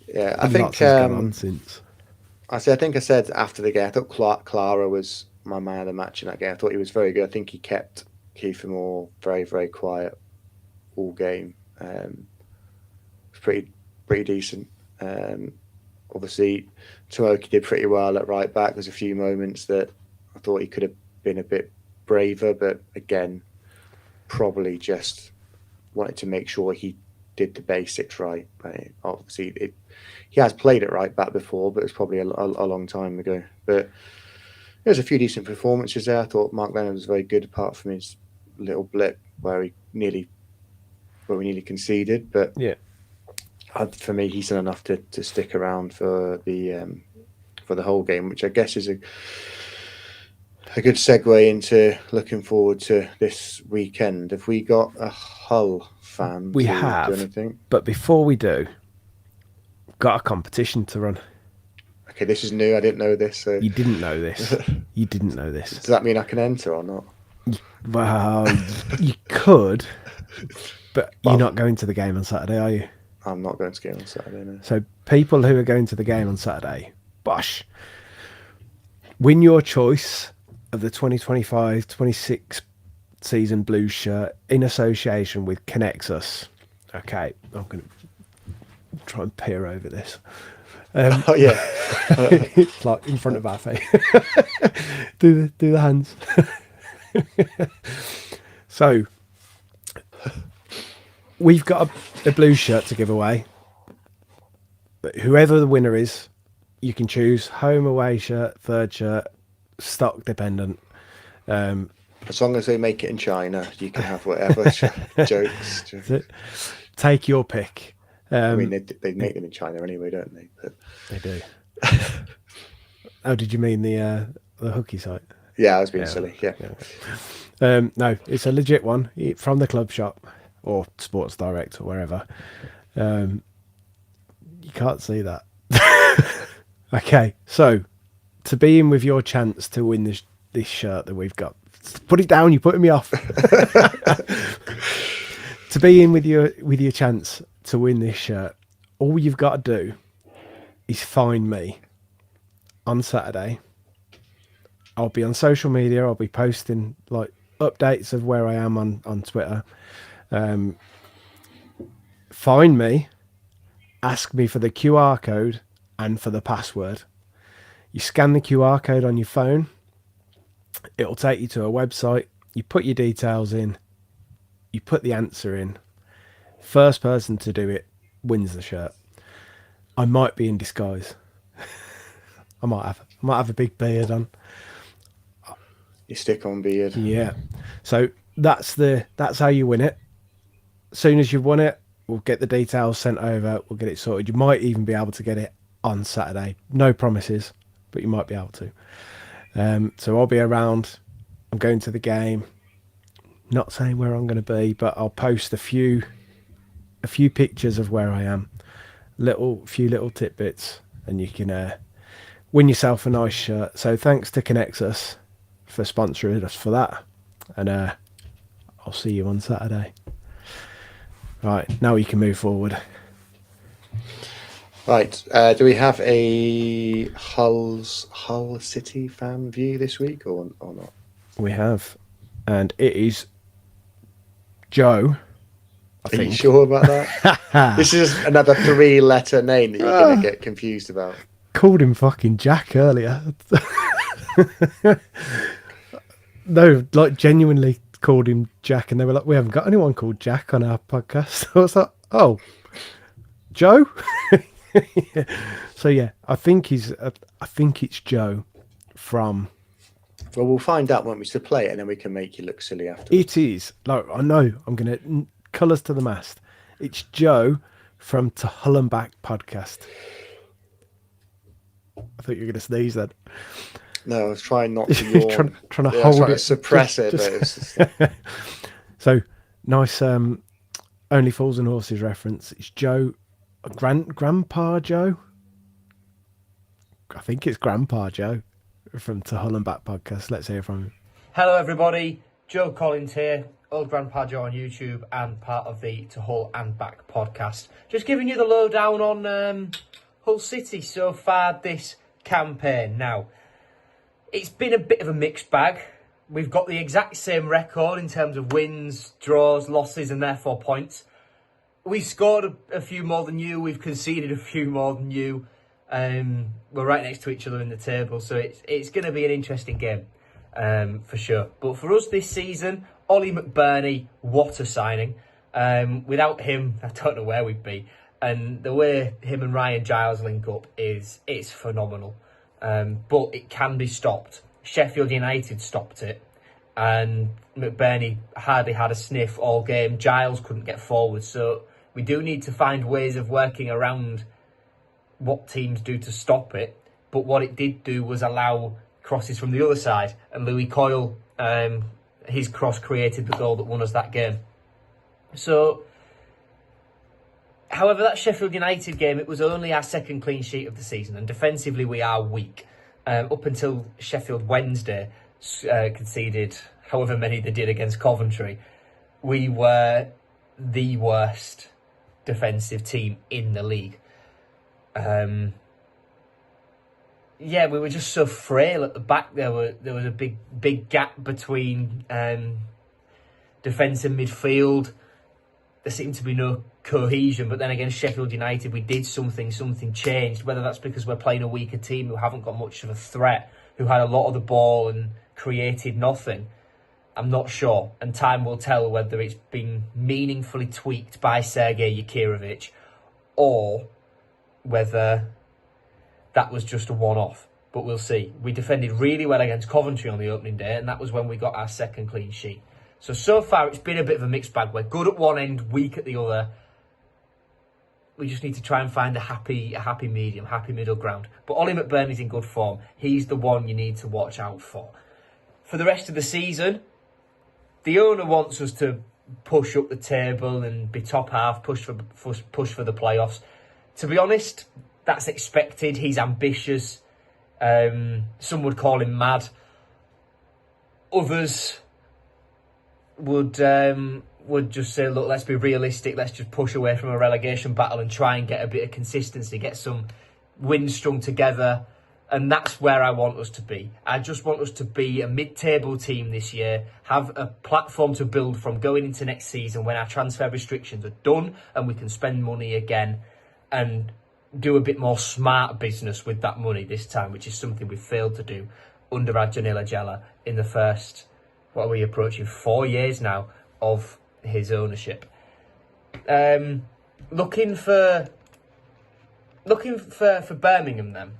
yeah, I think lots has gone on since. I think I said after the game, I thought Clara was my man of the match in that game. I thought he was very good. I think he kept Kiefer Moore very, very quiet all game. Pretty decent. Obviously, Tomoki did pretty well at right back. There's a few moments that I thought he could have been a bit braver, but again, probably just wanted to make sure he did the basics right. Obviously, he has played at right back before, but it's probably a long time ago. But there's a few decent performances there. I thought Mark Leonard was very good, apart from his little blip where we nearly conceded. But yeah, for me, he's done enough to stick around for the whole game, which I guess is a a good segue into looking forward to this weekend. Have we got a Hull fan We to have, do anything? but before we do, got a competition to run. Okay, this is new. I didn't know this. So You didn't know this. You didn't know does this. that mean I can enter or not? Well, you could, but Well, you're not going to the game on Saturday, are you? I'm not going to game on Saturday. No. So people who are going to the game on Saturday, bosh, win your choice of the 2025-26 season Blues shirt in association with Connexos. Okay, I'm going to try and peer over this. Oh yeah, It's like in front of our face. do the hands. So we've got a blue shirt to give away. Whoever the winner is, you can choose home, away shirt, third shirt, stock dependent. as long as they make it in China, you can have whatever jokes. Take your pick. I mean, they make them in China anyway, don't they? But They do. Oh, did you mean the hooky site? yeah, I was being silly. Yeah. No, it's a legit one from the club shop or Sports Direct or wherever. You can't see that. Okay, so to be in with your chance to win this shirt that we've got, put it down. You're putting me off. To be in with your chance to win this shirt, all you've got to do is find me on Saturday. I'll be on social media. I'll be posting like updates of where I am on Twitter. Find me, ask me for the QR code and for the password. You scan the QR code on your phone. It'll take you to a website. You put your details in. You put the answer in. First person to do it wins the shirt. I might be in disguise. I might have a big beard on. You stick on beard. Yeah. So that's how you win it. As soon as you've won it, we'll get the details sent over. We'll get it sorted. You might even be able to get it on Saturday. No promises, but you might be able to. So I'll be around. I'm going to the game. Not saying where I'm going to be, but I'll post a few pictures of where I am. Few little tidbits, and you can win yourself a nice shirt. So thanks to Connexos for sponsoring us for that. And I'll see you on Saturday. Right, now we can move forward. Right, do we have a Hull City fan view this week or not? We have, and it is Joe. I Are think. you sure about that? This is another 3-letter name that you're going to get confused about. Called him fucking Jack earlier. No, like genuinely called him Jack, and they were like, "We haven't got anyone called Jack on our podcast." I was like, "Oh, Joe." Yeah. So yeah, I think it's Joe from. Well, we'll find out when we to play it, and then we can make you look silly afterwards. It is. Like, I know. I'm gonna colours to the mast. It's Joe from To Hull and Back podcast. I thought you were gonna sneeze then. No, I was trying not to yawn. trying to I was hold trying it, to suppress it. But it was just... So nice. Only Fools and Horses reference. It's Joe, Grandpa Joe. I think it's Grandpa Joe from To Hull and Back podcast. Let's hear from him. Hello everybody, Joe Collins here, Old Grandpa Joe on YouTube and part of the To Hull and Back podcast. Just giving you the lowdown on Hull City so far this campaign. Now, it's been a bit of a mixed bag. We've got the exact same record in terms of wins, draws, losses and therefore points. We've scored a few more than you, we've conceded a few more than you. We're right next to each other in the table, so it's going to be an interesting game. For sure. But for us this season, Ollie McBurney, what a signing. Without him, I don't know where we'd be. And the way him and Ryan Giles link up it's phenomenal. But it can be stopped. Sheffield United stopped it. And McBurney hardly had a sniff all game. Giles couldn't get forward. So we do need to find ways of working around what teams do to stop it. But what it did do was allow crosses from the other side, and Louis Coyle, his cross created the goal that won us that game. So, however, that Sheffield United game, it was only our second clean sheet of the season, and defensively we are weak. Up until Sheffield Wednesday conceded however many they did against Coventry, we were the worst defensive team in the league. We were just so frail at the back. There was a big gap between defence and midfield. There seemed to be no cohesion, but then against Sheffield United, we did something changed. Whether that's because we're playing a weaker team who haven't got much of a threat, who had a lot of the ball and created nothing, I'm not sure. And time will tell whether it's been meaningfully tweaked by Sergei Yakirovich or whether that was just a one-off. But we'll see. We defended really well against Coventry on the opening day, and that was when we got our second clean sheet. So far, it's been a bit of a mixed bag. We're good at one end, weak at the other. We just need to try and find a happy medium, happy middle ground. But Ollie McBurney's in good form. He's the one you need to watch out for. For the rest of the season, the owner wants us to push up the table and be top half, push for the playoffs. To be honest, that's expected. He's ambitious. Some would call him mad. Others would just say, look, let's be realistic. Let's just push away from a relegation battle and try and get a bit of consistency, get some wins strung together. And that's where I want us to be. I just want us to be a mid-table team this year, have a platform to build from going into next season when our transfer restrictions are done and we can spend money again and do a bit more smart business with that money this time, which is something we've failed to do under Adjanila Jella in the first, what are we approaching, 4 years now of his ownership. Looking for Birmingham then.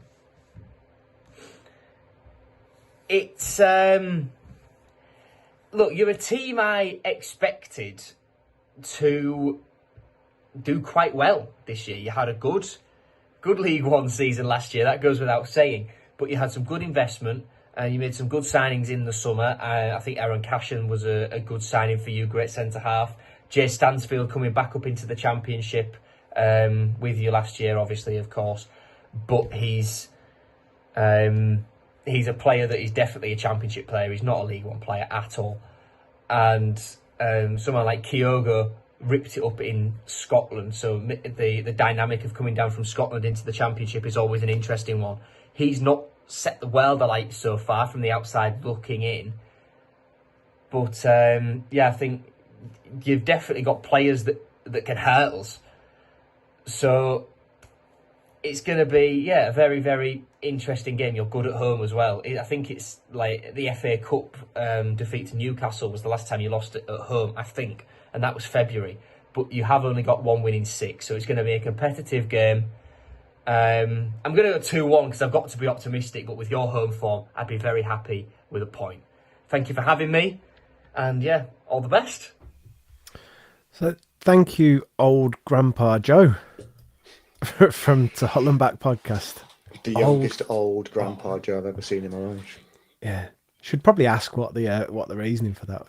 It's look, you're a team I expected to do quite well this year. You had a good League One season last year, that goes without saying, but you had some good investment and you made some good signings in the summer. I think Aaron Cashin was a good signing for you, great centre half. Jay Stansfield coming back up into the Championship with you last year, obviously, of course, but he's a player that is definitely a Championship player. He's not a League One player at all. And someone like Kyogo ripped it up in Scotland. So the dynamic of coming down from Scotland into the Championship is always an interesting one. He's not set the world alight so far from the outside looking in. But I think you've definitely got players that can hurt us. So it's going to be, a very, very interesting game. You're good at home as well. I think it's like the FA Cup defeat to Newcastle was the last time you lost at home, I think. And that was February. But you have only got one win in 6. So it's going to be a competitive game. I'm going to go 2-1 because I've got to be optimistic. But with your home form, I'd be very happy with a point. Thank you for having me. And all the best. So thank you, old Grandpa Joe. From the Holland Back podcast. The youngest old Grandpa Joe I've ever seen in my life. Yeah, should probably ask what the reasoning for that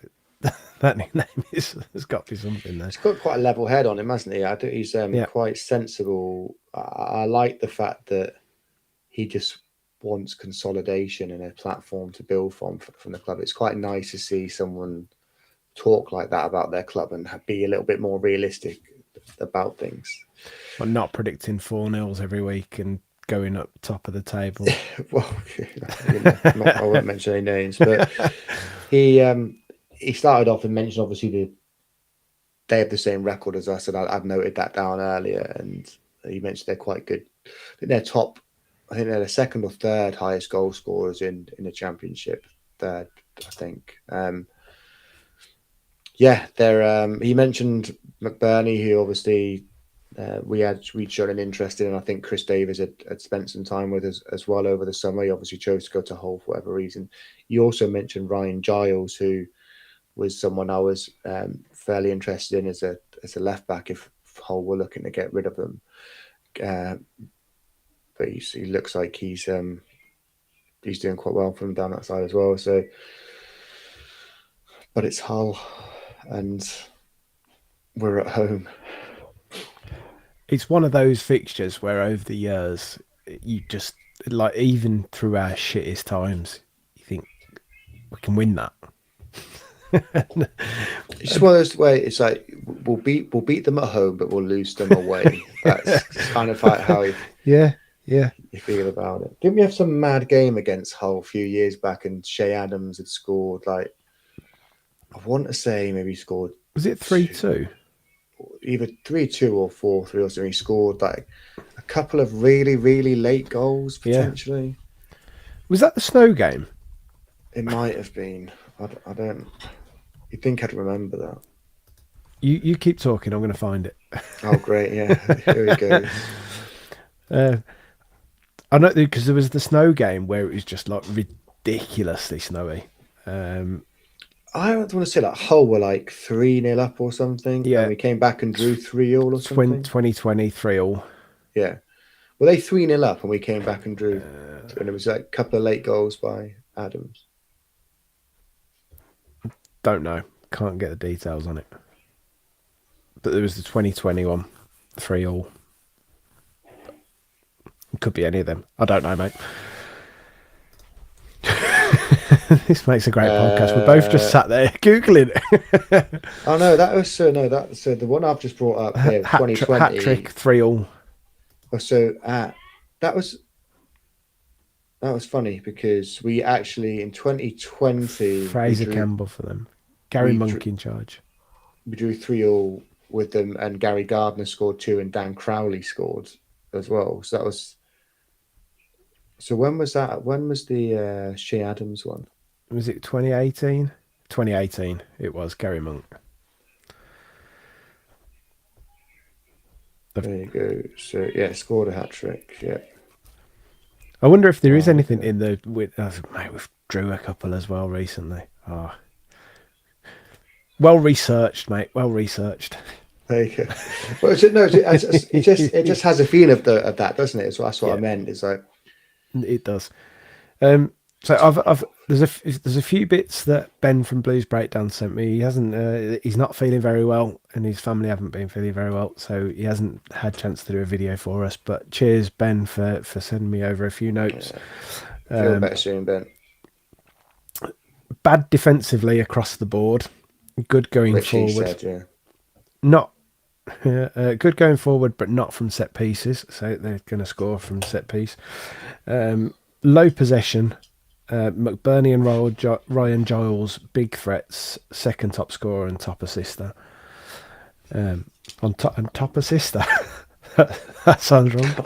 nickname is. There's got to be something there. He's got quite a level head on him, hasn't he? I think he's quite sensible. I like the fact that he just wants consolidation and a platform to build from the club. It's quite nice to see someone talk like that about their club and be a little bit more realistic about things. Well, not predicting 4-0 every week and going up top of the table. Well, I won't mention any names, but he started off and mentioned obviously they have the same record as us, and I've noted that down earlier. And he mentioned they're quite good. I think they're top. I think they're the second or third highest goal scorers in the Championship. Third, I think. He mentioned McBurney, who obviously we'd shown an interest in, and I think Chris Davies had spent some time with us as well over the summer. He obviously chose to go to Hull for whatever reason. You also mentioned Ryan Giles, who was someone I was fairly interested in as a left back if Hull were looking to get rid of him. But he looks like he's he's doing quite well for them down that side as well. So, but it's Hull, and we're at home. It's one of those fixtures where over the years, you just, like, even through our shittest times, you think we can win that. It's just one of those where it's like we'll beat them at home, but we'll lose them away. That's kind of like how Yeah. you feel about it. Didn't we have some mad game against Hull a few years back, and Shea Adams had scored, like, I want to say maybe he scored, Was it 3-2? either 3-2 or 4-3 or something. He scored like a couple of really, really late goals potentially. Was that the snow game? It might have been. I don't. You'd think I'd remember that. You keep talking, I'm going to find it. Oh, great. Yeah. Here we go. I know, because there was the snow game where it was just like ridiculously snowy. I don't want to say like Hull were like 3-0 up or something. Yeah. And we came back and drew 3-all or something. 2020 3-all. Yeah. Well, they 3-0 up and we came back and drew. And it was like a couple of late goals by Adams. Don't know. Can't get the details on it. But there was the 2021 3-all. It could be any of them. I don't know, mate. This makes a great podcast. We're both just sat there Googling it. Oh, no, that was the one I've just brought up here, 2020. Hat trick 3-all. Oh, so that was funny because we actually in 2020 Fraser Campbell for them. Gary Monk in charge. We drew 3-all with them, and Gary Gardner scored 2, and Dan Crowley scored as well. So that was. So when was that? When was the Shea Adams one? Was it 2018? 2018. It was Gary Monk. There you go. So yeah, scored a hat trick. Yeah. I wonder if there is anything in the with. Mate, we've drew a couple as well recently. Oh. Well researched, mate. Well researched. There you go. Well, it just has a feeling of that, doesn't it? So that's what I meant. It's like it does. So there's a few bits that Ben from Blues Breakdown sent me. He hasn't. He's not feeling very well, and his family haven't been feeling very well, so he hasn't had a chance to do a video for us. But cheers, Ben, for sending me over a few notes. Feel better soon, Ben. Bad defensively across the board. Good going forward. Said, yeah. Not good going forward, but not from set pieces. So they're going to score from set piece. Low possession. McBurney and Ryan Giles, big threats. Second top scorer and top assister. On top assister. That sounds wrong.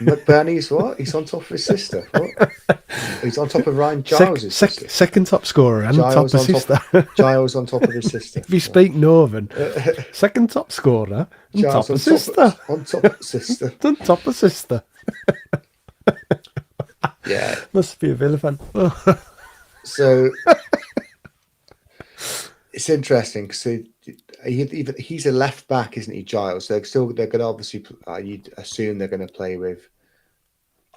McBurney's what? He's on top of his sister. What? He's on top of Ryan Giles' sister. Second top scorer and top assister. Giles on top of his sister. If you speak Northern, second top scorer and Giles top assister. On top of sister. On top assister. Yeah. Must be a Villa fan. So it's interesting because he's a left back, isn't he, Giles? They're going to obviously. You'd assume they're going to play with.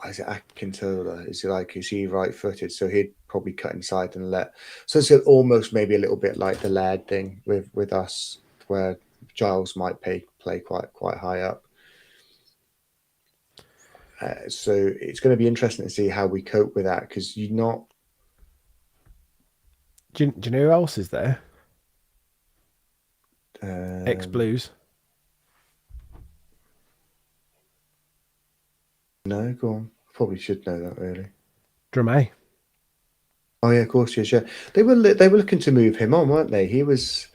Is it Akintola? Is he right-footed? So he'd probably cut inside and let. So it's almost maybe a little bit like the Laird thing with us, where Giles might play quite high up. So it's going to be interesting to see how we cope with that because you're not. Do you know who else is there? Ex-Blues. No, go on. Probably should know that really. Dramé. Oh yeah, of course, yeah. They were looking to move him on, weren't they? He was.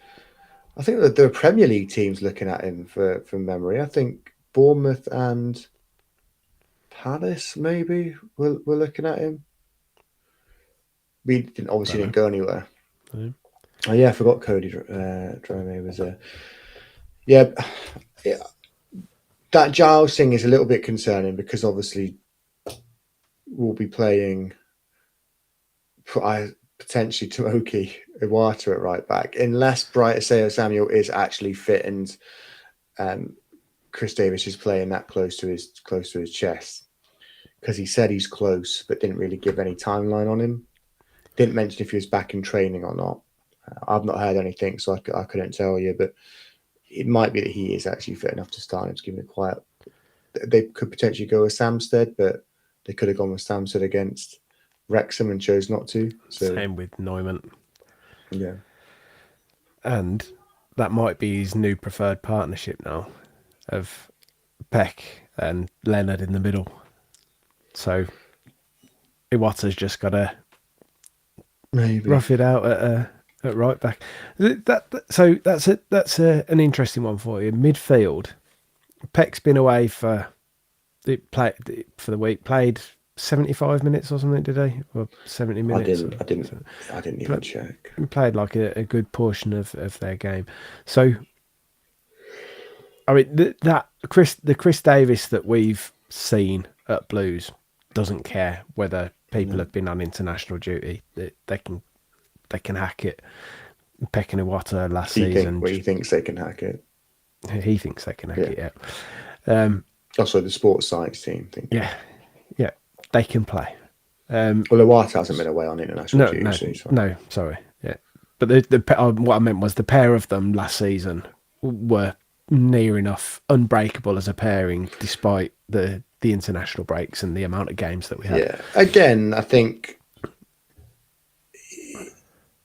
I think that there are Premier League teams looking at him from memory. I think Bournemouth and Palace maybe were looking at him. We didn't go anywhere. No. Oh yeah, I forgot Cody Dramé was there. Yeah, that Giles thing is a little bit concerning because obviously we'll be playing potentially Tomoki Iwata at right back, unless Bright Aseo Samuel is actually fit and Chris Davis is playing that close to his chest. because he said he's close, but didn't really give any timeline on him. Didn't mention if he was back in training or not. I've not heard anything, so I couldn't tell you, but it might be that he is actually fit enough to start and just give him a quiet. They could potentially go with Samstead, but they could have gone with Samstead against Wrexham and chose not to. So, same with Neumann. yeah. And that might be his new preferred partnership now of Peck and Leonard in the middle. So Iwata's just got to Maybe. rough it out at right back. So that's an interesting one for you. Midfield, Peck's been away for the week. Played 75 minutes or something today, or 70 minutes. I didn't even check. Played like a good portion of their game. So, I mean, the Chris Davis that we've seen at Blues doesn't care whether people have been on international duty. They can hack it. Peck and Iwata last season. He thinks they can hack it. He thinks they can hack it. Yeah. Also, the sports science team think. Yeah, they can play. Well, Iwata hasn't been away on international duty. No, sorry. Yeah, but what I meant was the pair of them last season were near enough unbreakable as a pairing, despite the international breaks and the amount of games that we had. Yeah. Again, I think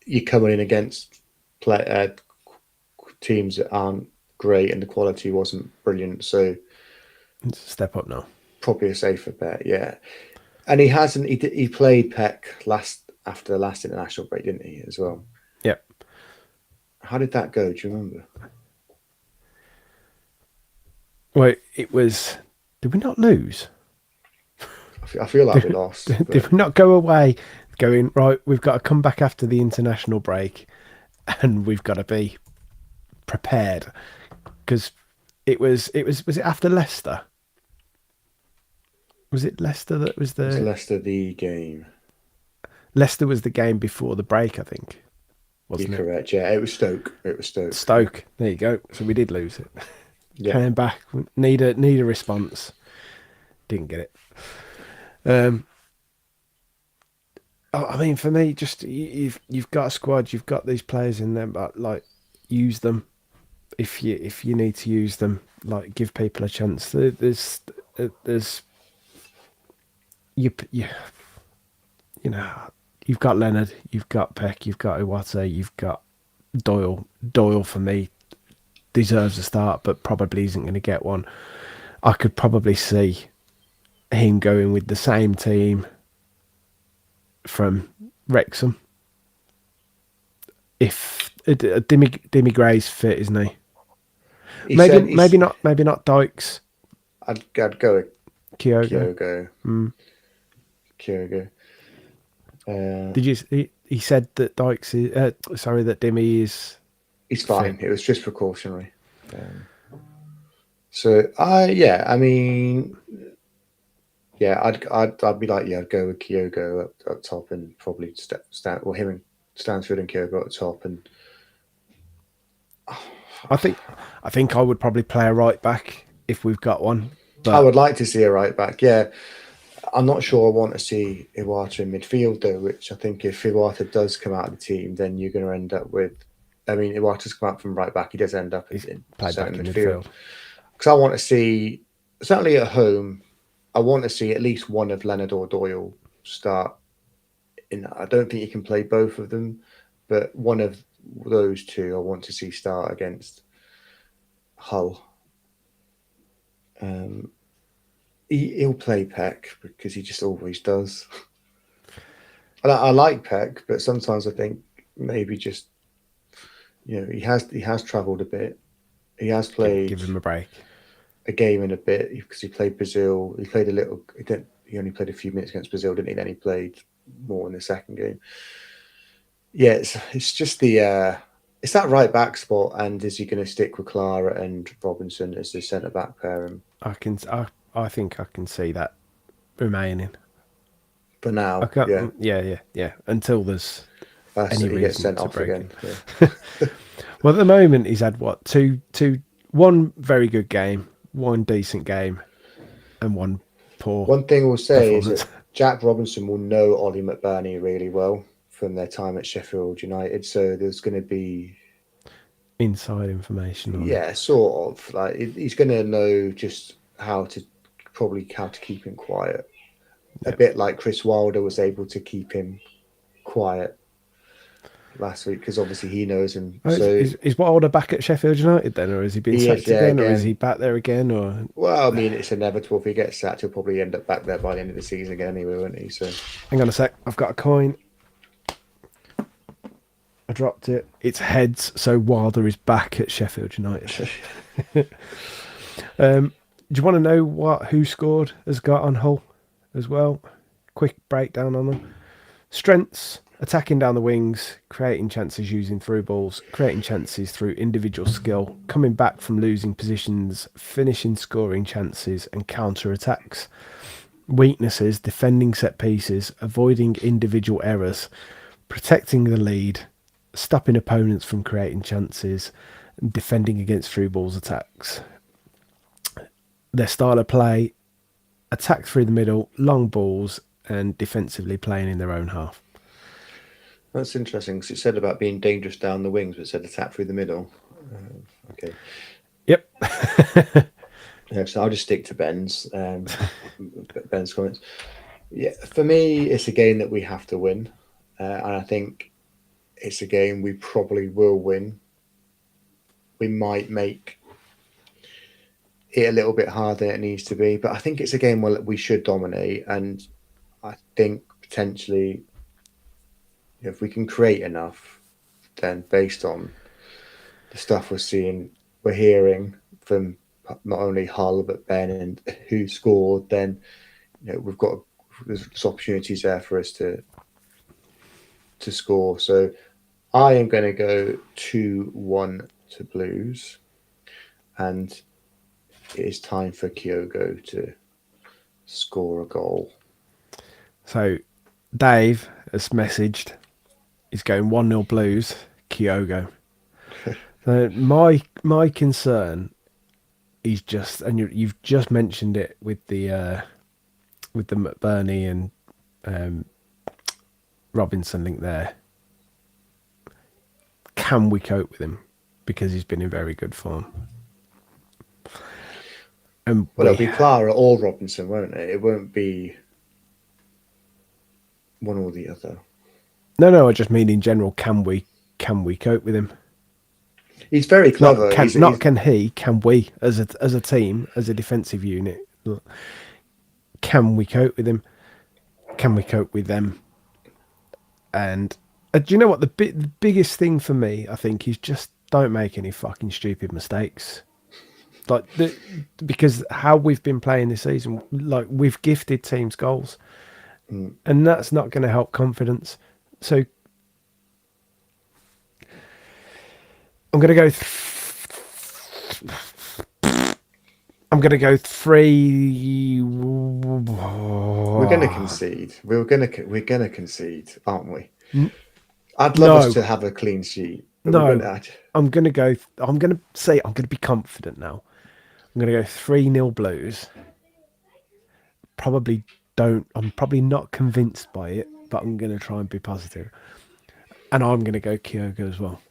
you're coming in against teams that aren't great and the quality wasn't brilliant. So It's a step up now. Probably a safer bet, yeah. And he hasn't. He played Peck after the last international break, didn't he? As well. Yep. How did that go? Do you remember? Well, it was. Did we not lose? I feel like we lost. Did we not go away going, right, we've got to come back after the international break and we've got to be prepared? Because was it after Leicester? Was it Leicester that was the... Was Leicester the game? Leicester was the game before the break, I think. Wasn't You're correct, yeah. It was Stoke. Stoke. There you go. So we did lose it. Yeah. Came back. Need a response. Didn't get it. I mean, for me, just you've got a squad, you've got these players in there, but like use them if you need to use them. Like give people a chance. There's you know, you've got Leonard, you've got Peck, you've got Iwata, you've got Doyle. Doyle for me deserves a start, but probably isn't going to get one. I could probably see him going with the same team from Wrexham. If Dimmy Gray's fit, isn't he? Maybe not Dykes. I'd go with Kyogo. Kyogo. Did you? He said that Dykes is. That Dimmy is. He's fine. It was just precautionary. I mean, yeah, I'd be like, I'd go with Kyogo up top and probably him and Stansfield and Kyogo at the top. And I think I would probably play a right back if we've got one. But I would like to see a right back. Yeah, I'm not sure I want to see Iwata in midfield though. Which I think if Iwata does come out of the team, then you're going to end up with. I mean, Iwata's come out from right back. He does end up in midfield. Because I want to see, certainly at home, I want to see at least one of Leonard or Doyle start. I don't think you can play both of them, but one of those two I want to see start against Hull. He'll play Peck because he just always does. And I like Peck, but sometimes I think maybe just, he has travelled a bit. He has played. Give him a break. A game in a bit because he played Brazil. He played a little. He only played a few minutes against Brazil, didn't he? Then he played more in the second game. Yeah, it's just it's that right back spot. And is he going to stick with Clara and Robinson as the centre back pairing? I think I can see that remaining. For now, yeah. Until there's any reason gets sent to off break again. it. Yeah. Well, at the moment he's had one very good game, one decent game, and one poor. One thing we'll say is performance. that Jack Robinson will know Ollie McBurney really well from their time at Sheffield United. So there's going to be, Inside information on yeah, sort of like he's going to know just how to keep him quiet. A bit like Chris Wilder was able to keep him quiet last week because obviously he knows him. Oh, So is Wilder back at Sheffield United then, or has he been he is sacked there again, or is again. he back there again, or? Well, I mean, it's inevitable. If he gets sacked, he'll probably end up back there by the end of the season again anyway, won't he? So Hang on a sec, I've got a coin. I dropped it. It's heads, so Wilder is back at Sheffield United. Do you want to know who scored has got on Hull as well? Quick breakdown on them. Strengths: attacking down the wings, creating chances using through balls, creating chances through individual skill, coming back from losing positions, finishing scoring chances and counter attacks. Weaknesses: defending set pieces, avoiding individual errors, protecting the lead, stopping opponents from creating chances, and defending against through balls attacks. Their style of play: attack through the middle, long balls, and defensively playing in their own half. that's interesting because it said about being dangerous down the wings, but it said attack through the middle. Okay. Yep. Yeah, so I'll just stick to Ben's comments. Yeah, for me, it's a game that we have to win, and I think it's a game we probably will win. We might make it a little bit harder than it needs to be, but I think it's a game where we should dominate, and I think potentially if we can create enough, then based on the stuff we're hearing from not only Hull but Ben and who scored, then there's opportunities there for us to score. So I am going to go 2-1 to Blues, and it is time for Kyogo to score a goal. So Dave has messaged, he's going 1-0 Blues, Kyogo. So my concern is just, and you've just mentioned it with the McBurney and Robinson link there. Can we cope with him? Because he's been in very good form. And Well, it'll be Clara or Robinson, won't it? It won't be one or the other. No, I just mean in general. Can we cope with him? He's very clever. Can we as a team, as a defensive unit? Can we cope with him? Can we cope with them? And do you know what the biggest thing for me, I think, is just don't make any fucking stupid mistakes. Like because how we've been playing this season, like we've gifted teams goals, and that's not going to help confidence. So I'm going to go. I'm going to go 3. We're going to concede. We're going to concede, aren't we? I'd love us to have a clean sheet. No, I'm going to be confident now. I'm going to go 3-0 Blues. I'm probably not convinced by it, but I'm going to try and be positive. And I'm going to go Kyogo as well.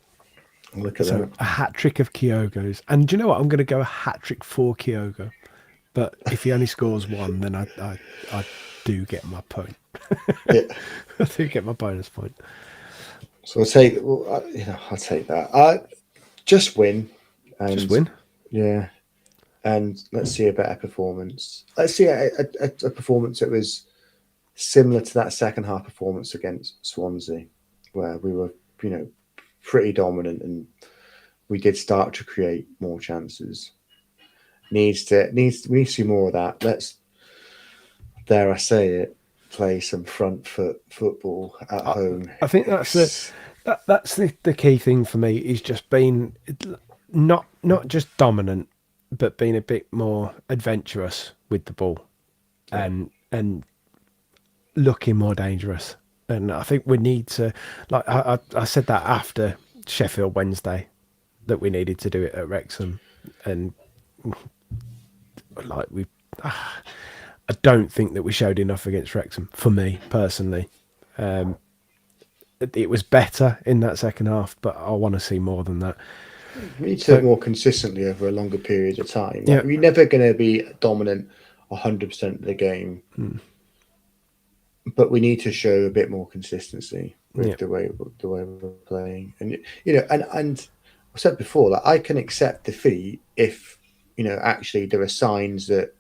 Look at that. A hat-trick of Kyogos. And do you know what? I'm going to go a hat-trick for Kyogo. But if he only scores one, then I do get my point. Yeah. I do get my bonus point. So I'll take that. Just win. And, just win? Yeah. And let's see a better performance. Let's see a performance that was similar to that second half performance against Swansea, where we were, pretty dominant and we did start to create more chances. We need to see more of that. Let's, dare I say it, play some front foot football at home. I think that's the key thing for me, is just being not just dominant, but being a bit more adventurous with the ball, and looking more dangerous. And I think we need to, like I said that after Sheffield Wednesday, that we needed to do it at Wrexham, and like I don't think that we showed enough against Wrexham, for me personally. It was better in that second half, but I want to see more than that. We need to do So- it more consistently over a longer period of time. Yeah. Like, we're never going to be dominant 100% of the game, but we need to show a bit more consistency with Yeah. the way we're playing. And and I said before that I can accept defeat if actually there are signs that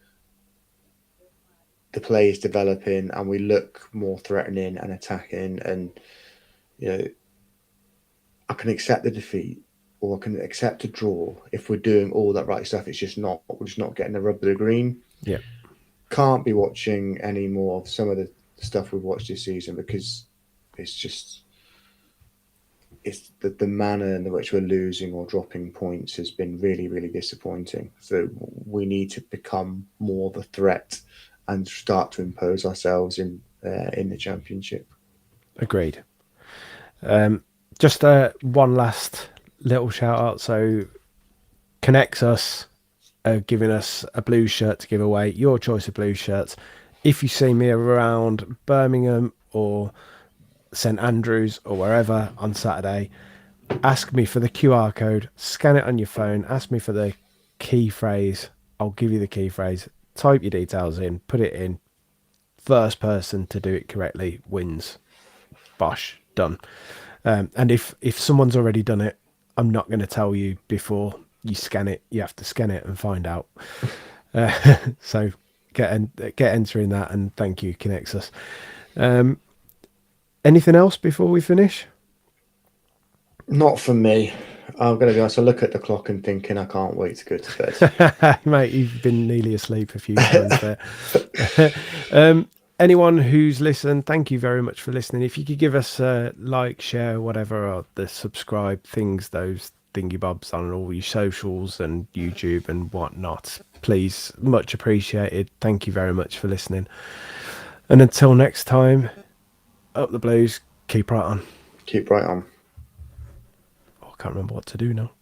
the play is developing and we look more threatening and attacking, and I can accept the defeat, or I can accept a draw if we're doing all that right stuff. It's just not we're just not getting the rub of the green. Yeah. Can't be watching any more of some of the stuff we've watched this season, because it's the manner in which we're losing or dropping points has been really, really disappointing. So we need to become more of a threat and start to impose ourselves in the Championship. Agreed. Just one last little shout out. So Connexos are giving us a blue shirt to give away, your choice of blue shirts. If you see me around Birmingham or St Andrews or wherever on Saturday, ask me for the QR code, scan it on your phone, ask me for the key phrase. I'll give you the key phrase, type your details in, put it in. First person to do it correctly wins. Bosh, done. And if someone's already done it, I'm not going to tell you before you scan it. You have to scan it and find out. So get entering that, and thank you, Connexos. Anything else before we finish? Not for me. I'm going to be honest. I look at the clock and thinking I can't wait to go to bed. Mate, you've been nearly asleep a few times there. Anyone who's listened, thank you very much for listening. If you could give us a like, share, whatever, or the subscribe things, those thingy bobs on all your socials and YouTube and whatnot, please, much appreciated. Thank you very much for listening. And until next time, up the Blues, keep right on. Keep right on. Oh, I can't remember what to do now.